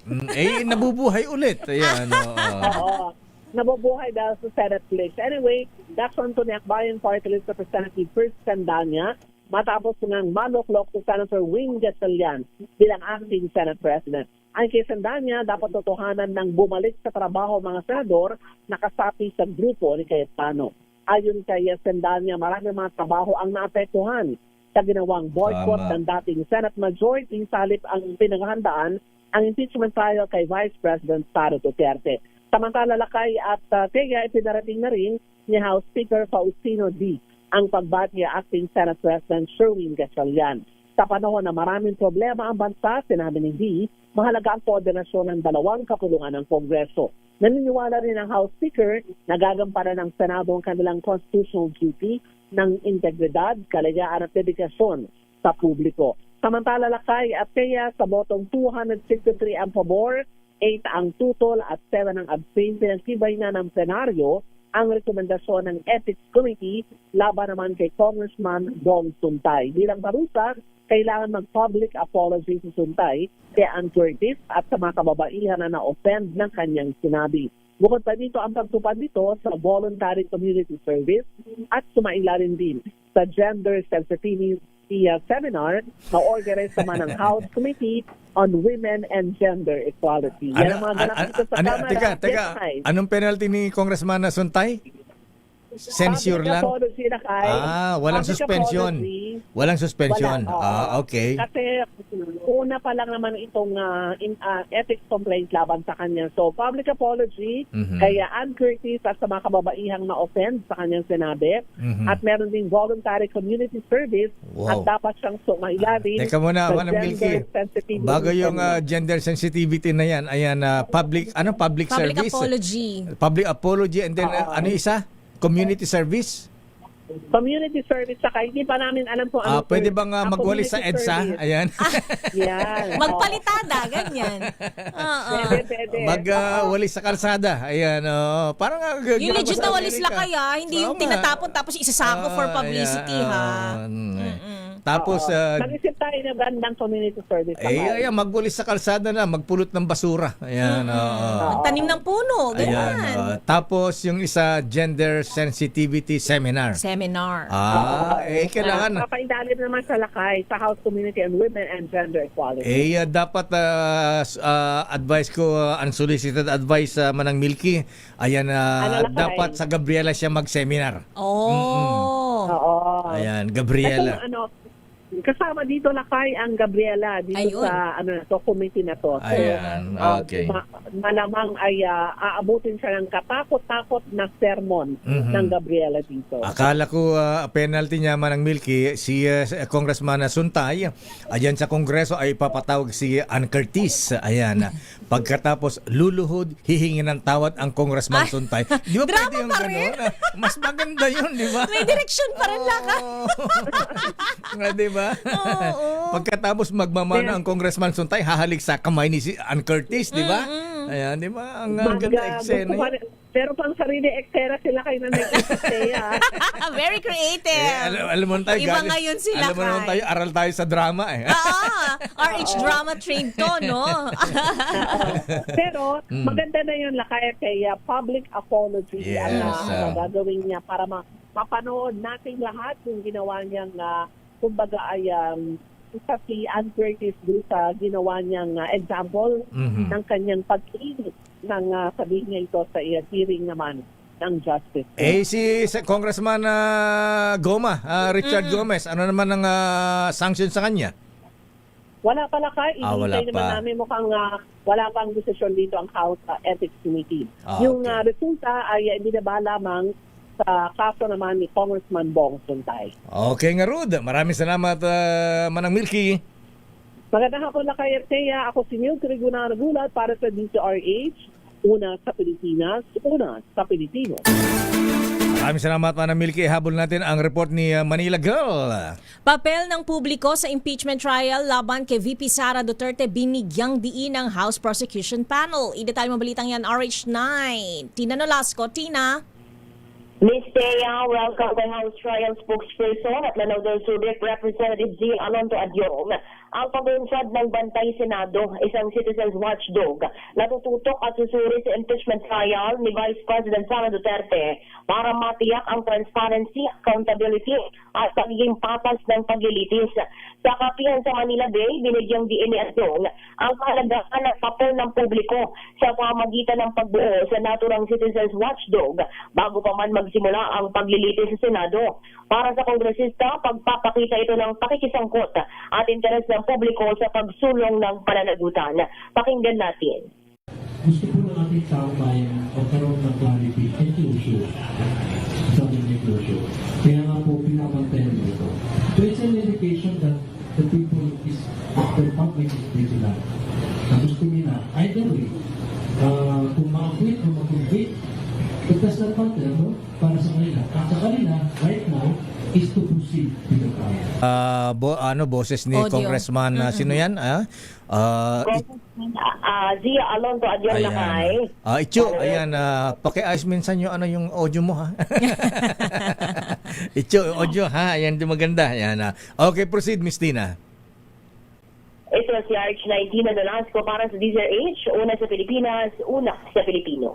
Nabubuhay ulit. Ayan. Oo. Nabubuhay dahil sa Senate Flix. Anyway, that's on to ni Akbayan Party List Representative First Candania matapos ng manuklok si Senator Wing Gatchalian bilang acting Senate President. Ang kay Candania, dapat totohanan ng bumalik sa trabaho mga senador na kasapi sa grupo ni Cayetano. Ayon kay Candania, marami mga trabaho ang naapektuhan sa ginawang boycott ng dating Senate Majority salip ang pinaghahandaan ang impeachment trial kay Vice President Sara Duterte. Samantala, Lakay at Teya, ipinarating na rin ni House Speaker Faustino D. ang pagbati acting Senate President Sherwin Gatchalian. Sa panahon na maraming problema ang bansa, sinabi ni D, mahalaga ang koordinasyon ng dalawang kapulungan ng Kongreso. Naniniwala rin ang House Speaker na gagampanan ng Senado ang kanilang constitutional duty ng integridad, kalayaan at dedikasyon sa publiko. Samantala, Lakay at Teya, sa botong 263 ang pabor, 8 ang tutol at 7 ang abstain, pinagtibay na ng senaryo ang rekomendasyon ng Ethics Committee laban naman kay Congressman Dong Suntay. Bilang parusa, kailangan mag-public apology si Suntay kay Ann Curtis at sa mga kababaihan na na-offend ng kanyang sinabi. Bukod pa dito ang pagtupad nito sa voluntary community service at sumailalim din sa gender sensitivity seminar na organize naman ng House Committee on Women and Gender Equality. Yan ang mga ganap dito sa Kamara. Teka, anong penalty ni Congressman Suntay? Censure lang? Walang suspension. Walang suspension. Okay. Kasi una pa lang naman itong ethics complaint laban sa kanya. So, public apology kaya Ann Curtis at sa mga kababaihang na-offend sa kanyang sinabi. At meron din voluntary community service at dapat siyang sumailalim. Teka muna, Manang Milky. Bago yung gender sensitivity na yan, ayan, public service. Public apology. And then, ano isa? Community service? Community service, saka hindi pa namin alam kung ano. Pwede bang magwalis sa EDSA? Ayan. Yan. Magpalitada, ganyan. Pwede. Magwalis sa kalsada. Ayan. Parang yung legit na walis lang kaya, hindi yung tinatapon tapos isasako for publicity, ha? Tapos, Mag-isip tayo ng gandang community service. ayan, magbulis sa kalsada na, magpulot ng basura. Ayan, Tanim ng puno, ayan. ganyan. Tapos, yung isa, gender sensitivity seminar. Seminar. Kailangan. Papailalim naman sa lakay sa House Community and Women and Gender Equality. Dapat advice ko, unsolicited advice, Manang Milky. Ayan, dapat sa Gabriela siya mag-seminar. Oo. Ayan, Gabriela. Kasama dito lakay ang Gabriela dito sa committee na to. So, Ayan, okay. Malamang ay aabutin siya ng katakot-takot na sermon ng Gabriela dito. Akala ko penalty niya Manang Milky, si Congressman Suntay, ayan sa Kongreso ay papatawag si Ann Curtis. Ayan, pagkatapos luluhod, hihingi ng tawad ang Congressman Suntay. Di ba pwede yung gano'n? Mas maganda yun, di ba? May direksyon pa rin lakay. Di ba? Pagkatapos magmamana ang Congressman Suntay, hahalik sa kamay ni si Ann Curtis, di ba? Ayan, di ba? Ang ganda eksena. Pero pang sarili eksena sila kayo na nag-eksena. Very creative. Alam mo tayo, Iba ngayon sila, alam mo naman tayo, aral tayo sa drama RH drama trained to, no? Pero maganda na yun lakay kay public apology ang gagawin niya para mapanood natin lahat yung ginawa niyang kumbaga ay isa si Ann Curtis doon sa ginawa niyang example ng kanyang pag-iinit ng sabihin niya ito sa hearing naman ng justice. Si Congressman Richard Gomez, ano naman ang sanction sa kanya? Wala pa lakay. Wala Ibigay naman pa. namin mukhang wala pang desisyon dito ang House Ethics Committee. Yung resulta ay binaba lamang sa kaso naman ni Congressman Bong Suntay. Okay nga, Rud. Maraming salamat, Manang Milky. Magandang hapon na kay Ertea. Ako si Neil Triguna nagulat para sa DCRH. Una sa Pilipinas, una sa Pilipino. Maraming salamat, Manang Milky. Habol natin ang report ni Manila Girl. Papel ng publiko sa impeachment trial laban kay VP Sara Duterte binigyang diin ng House Prosecution Panel. Idetalye mo balitang yan, RH9. Tina Nolasco. Tina. Ms. Thea, welcome kay House Trial Spokesperson at Lanao del Subic Representative G. Alonto Adyong. Ang paglunsad ng Bantay Senado, isang citizens watchdog, natututok at susuri sa impeachment trial ni Vice President Sara Duterte para matiyak ang transparency, accountability at pagiging patas ng paglilitis. Sa kapihan sa Manila Bay, binigyang diin ni Adyong ang kahalagahan ng papel ng publiko sa pamagitan ng pagbuo sa naturang citizens watchdog bago pa man magsimula ang paglilitis sa Senado. Para sa kongresista, pagpapakita ito ng pakikisangkot at interes ng publiko sa pagsulong ng pananagutan. Pakinggan natin. Gusto po ng ating taong bayan magkaroon ng clarity and closure sa ating closure. Kaya nga po pinapantayan mo ito. So it's an indication that the people is, the public is vigilant. Na gusto nila, either way, kung ma-acquit o mag-convict, it does not matter, no? Para sa kanila. At sa kanila, right now, is to proceed with the trial. Boses ni Audio. Congressman, sino yan? Zia Alonto Adyong Lakay. Icho, ayan, pakiayos minsan yung audio mo, ha? Icho, audio, ha? Ayan, di maganda. Ayan, okay, proceed, Miss Tina. Ito si RH19 na Nolasco para sa DZRH, una sa Pilipinas, una sa Pilipino.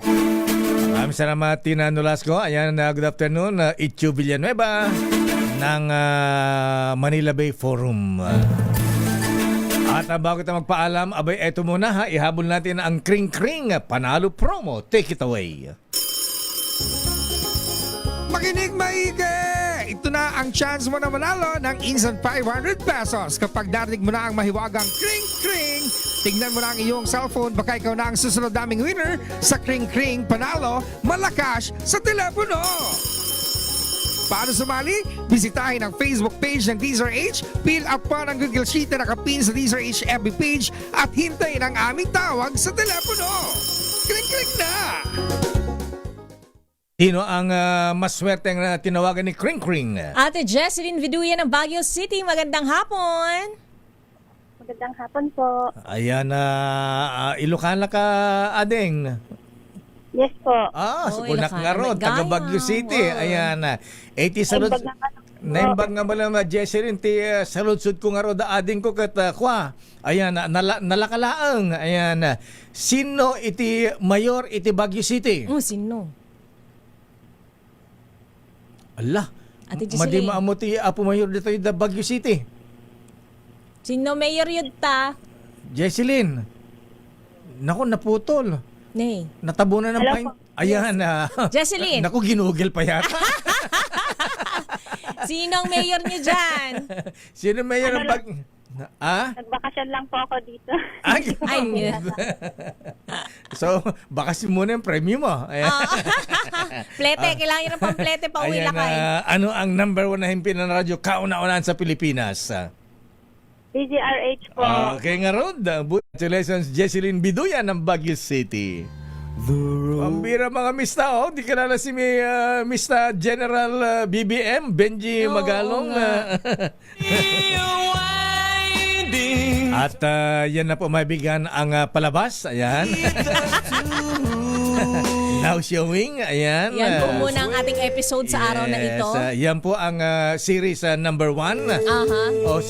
Maraming salamat, Tina Nolasco. Ayan, good afternoon. Icho Villanueva ng Manila Bay Forum. At bago tayo magpaalam, abay, eto muna ha, ihabol natin ang Kring Kring Panalo Promo. Take it away. Makinig maigi! Ito na ang chance mo na manalo ng instant 500 pesos kapag narinig mo na ang mahiwagang Kring Kring. Tignan mo na ang iyong cellphone, baka ikaw na ang susunod naming winner sa Kring Kring Panalo Malakas sa telepono. Paano sumali? Bisitahin ang Facebook page ng DZRH, fill up pa ng Google Sheet na nakapin sa DZRH FB page at hintayin ang aming tawag sa telepono. Kring-kring na! Sino ang maswerte ang tinawagan ni Kring Kring? Ate Jesseline Viduya ng Baguio City. Magandang hapon. Magandang hapon po. Ayan, Ilocana ka, Adeng. Yes po. Sukunak nga ron, taga Baguio City. Ayan, 80 salud. Naimbag nga mo lang Jesselyn, ti saludsud ko nga ro da ading ko kat kwa. Ayan, nalakalaang. Ayan, sino iti mayor iti Baguio City? Sino? Allah, Ate Jesselyn. madima mo ti apo mayor dito da Baguio City. Sino mayor yun ta? Jesselyn, naku, naputol. Nay. Natabunan ng Hello pine. po. Ayan, Jesselyn. Naku, ginugel pa yata. Sinong mayor niyo dyan? Sino mayor ng Bag... Nagbakasyon lang po ako dito. Ay, Ay, so, bakas muna yung premium mo. Ayan. plete, kailangan yun ng pamplete pa uwi Ayan, lakay. ano ang number 1 na himpinan na radyo kauna-unaan sa Pilipinas? DZRH po. Okay nga Rod. Congratulations, Jesselyn Biduyan ng Baguio City. Pambira mga mista, di kilala si Mr. General BBM, Benji Magalong. At yan na po maibigan ang palabas. Ayan. Now showing. Ayan. Yan po muna ang ating episode sa araw na ito. Yan po ang series number 1. O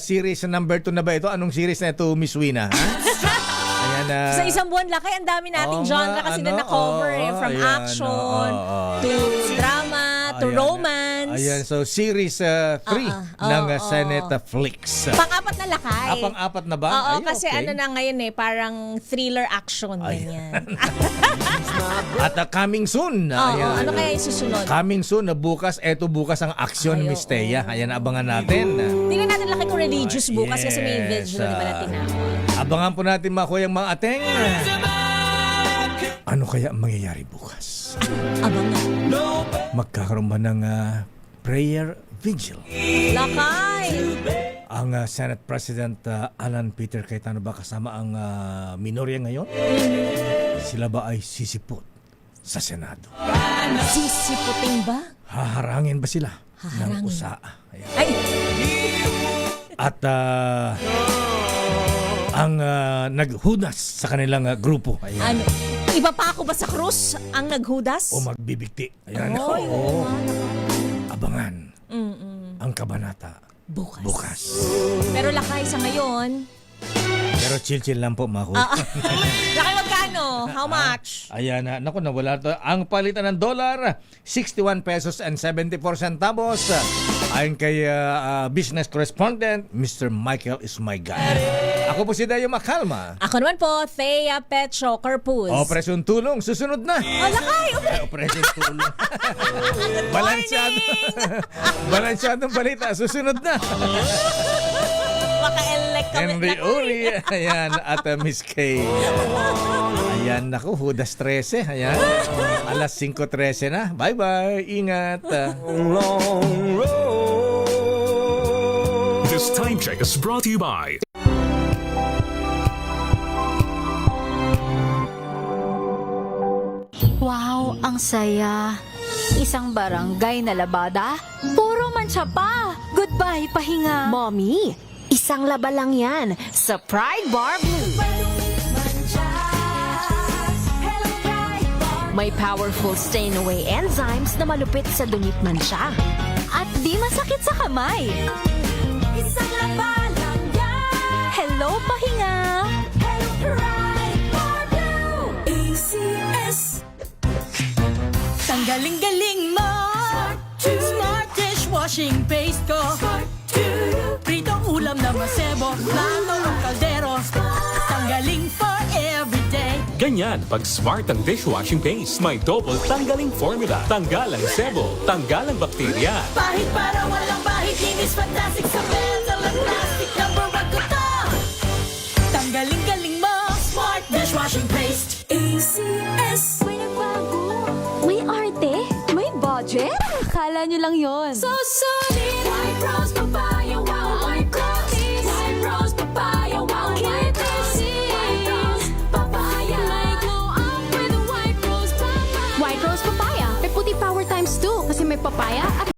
series number 2 na ba ito? Anong series na ito, Miss Wina? Ayan, Sa isang buwan lakay, ang dami nating genre kasi na na-cover from action to drama to romance. Ayan, so series 3 ng Senate Flix. Pang-apat na lakay. Pang-apat na ba? Oo, Ay, kasi okay. ano na ngayon parang thriller action. Ganyan. At coming soon. Ayan. Ano kaya yung susunod? Coming soon, bukas ang action Miss Thea. Ayan, abangan natin. Tingnan natin laki kung religious bukas kasi may visual diba na tinawag. Abangan po natin mga kuyang mga ateng. Ano kaya ang mangyayari bukas? Abangan. Magkakaroon ba ng prayer vigil? Lakay! Ang Senate President Alan Peter Cayetano ba kasama ang minorya ngayon? Sila ba ay sisipot sa Senado? Sisiputin ba? Haharangin ba sila ng usaa? Ayan. Ay! At ang naghudas sa kanilang grupo. Ayan. Ano? Iba pa ako ba sa krus ang naghudas? O magbibigti. Ayan. Oy, Oo. Abangan ang kabanata bukas. Pero lakay sa ngayon. Pero chill-chill lang po, Mako. Lakay magkano? How much? Ayan, naku, nawala to. Ang palitan ng dollar, 61 pesos and 74 centavos. Ayon kay business correspondent, Mr. Michael is my guy. Ako po si Dayo Makalma. Ako naman po, Thea Petro Corpus. Operasyon Tulong, susunod na. Lakay! Operasyon Tulong. Balansyadong balita, susunod na. Maka-elect kami. Henry Uri, ayan, at Miss Kay. Ayan, naku, Hudas 13, ayan. Alas 5:13 na. Bye-bye, ingat. This time check is brought to you by Wow, ang saya. Isang barangay na labada, puro mancha pa. Goodbye, pahinga. Mommy, isang laba lang yan sa Pride Bar Blue. May powerful stain-away enzymes na malupit sa dungit mansya. At di masakit sa kamay. Isang laba lang yan. Hello, pahinga. Hello, Pride Bar Blue. ACS. Tanggaling-galing mo Smart dishwashing paste ko Pritong ulam na masebo Plato ng kaldero Tanggaling for everyday. Ganyan pag smart ang dishwashing paste. May double tanggaling formula. Tanggal ang sebo, tanggal ang bakterya. Pahit para walang bahid. Linis fantastic sa metal at plastic. Number 1 ko to. Tanggaling-galing mo Smart dishwashing paste. ACS. May nagbago. May arte. May budget. Akala nyo lang yon. So solid. White Rose Papaya. Wow, White Rose. White Rose Papaya. Wow, White Rose. White Rose Papaya. May glow up with White Rose Papaya. White Rose Papaya. May puti power times 2 kasi may papaya at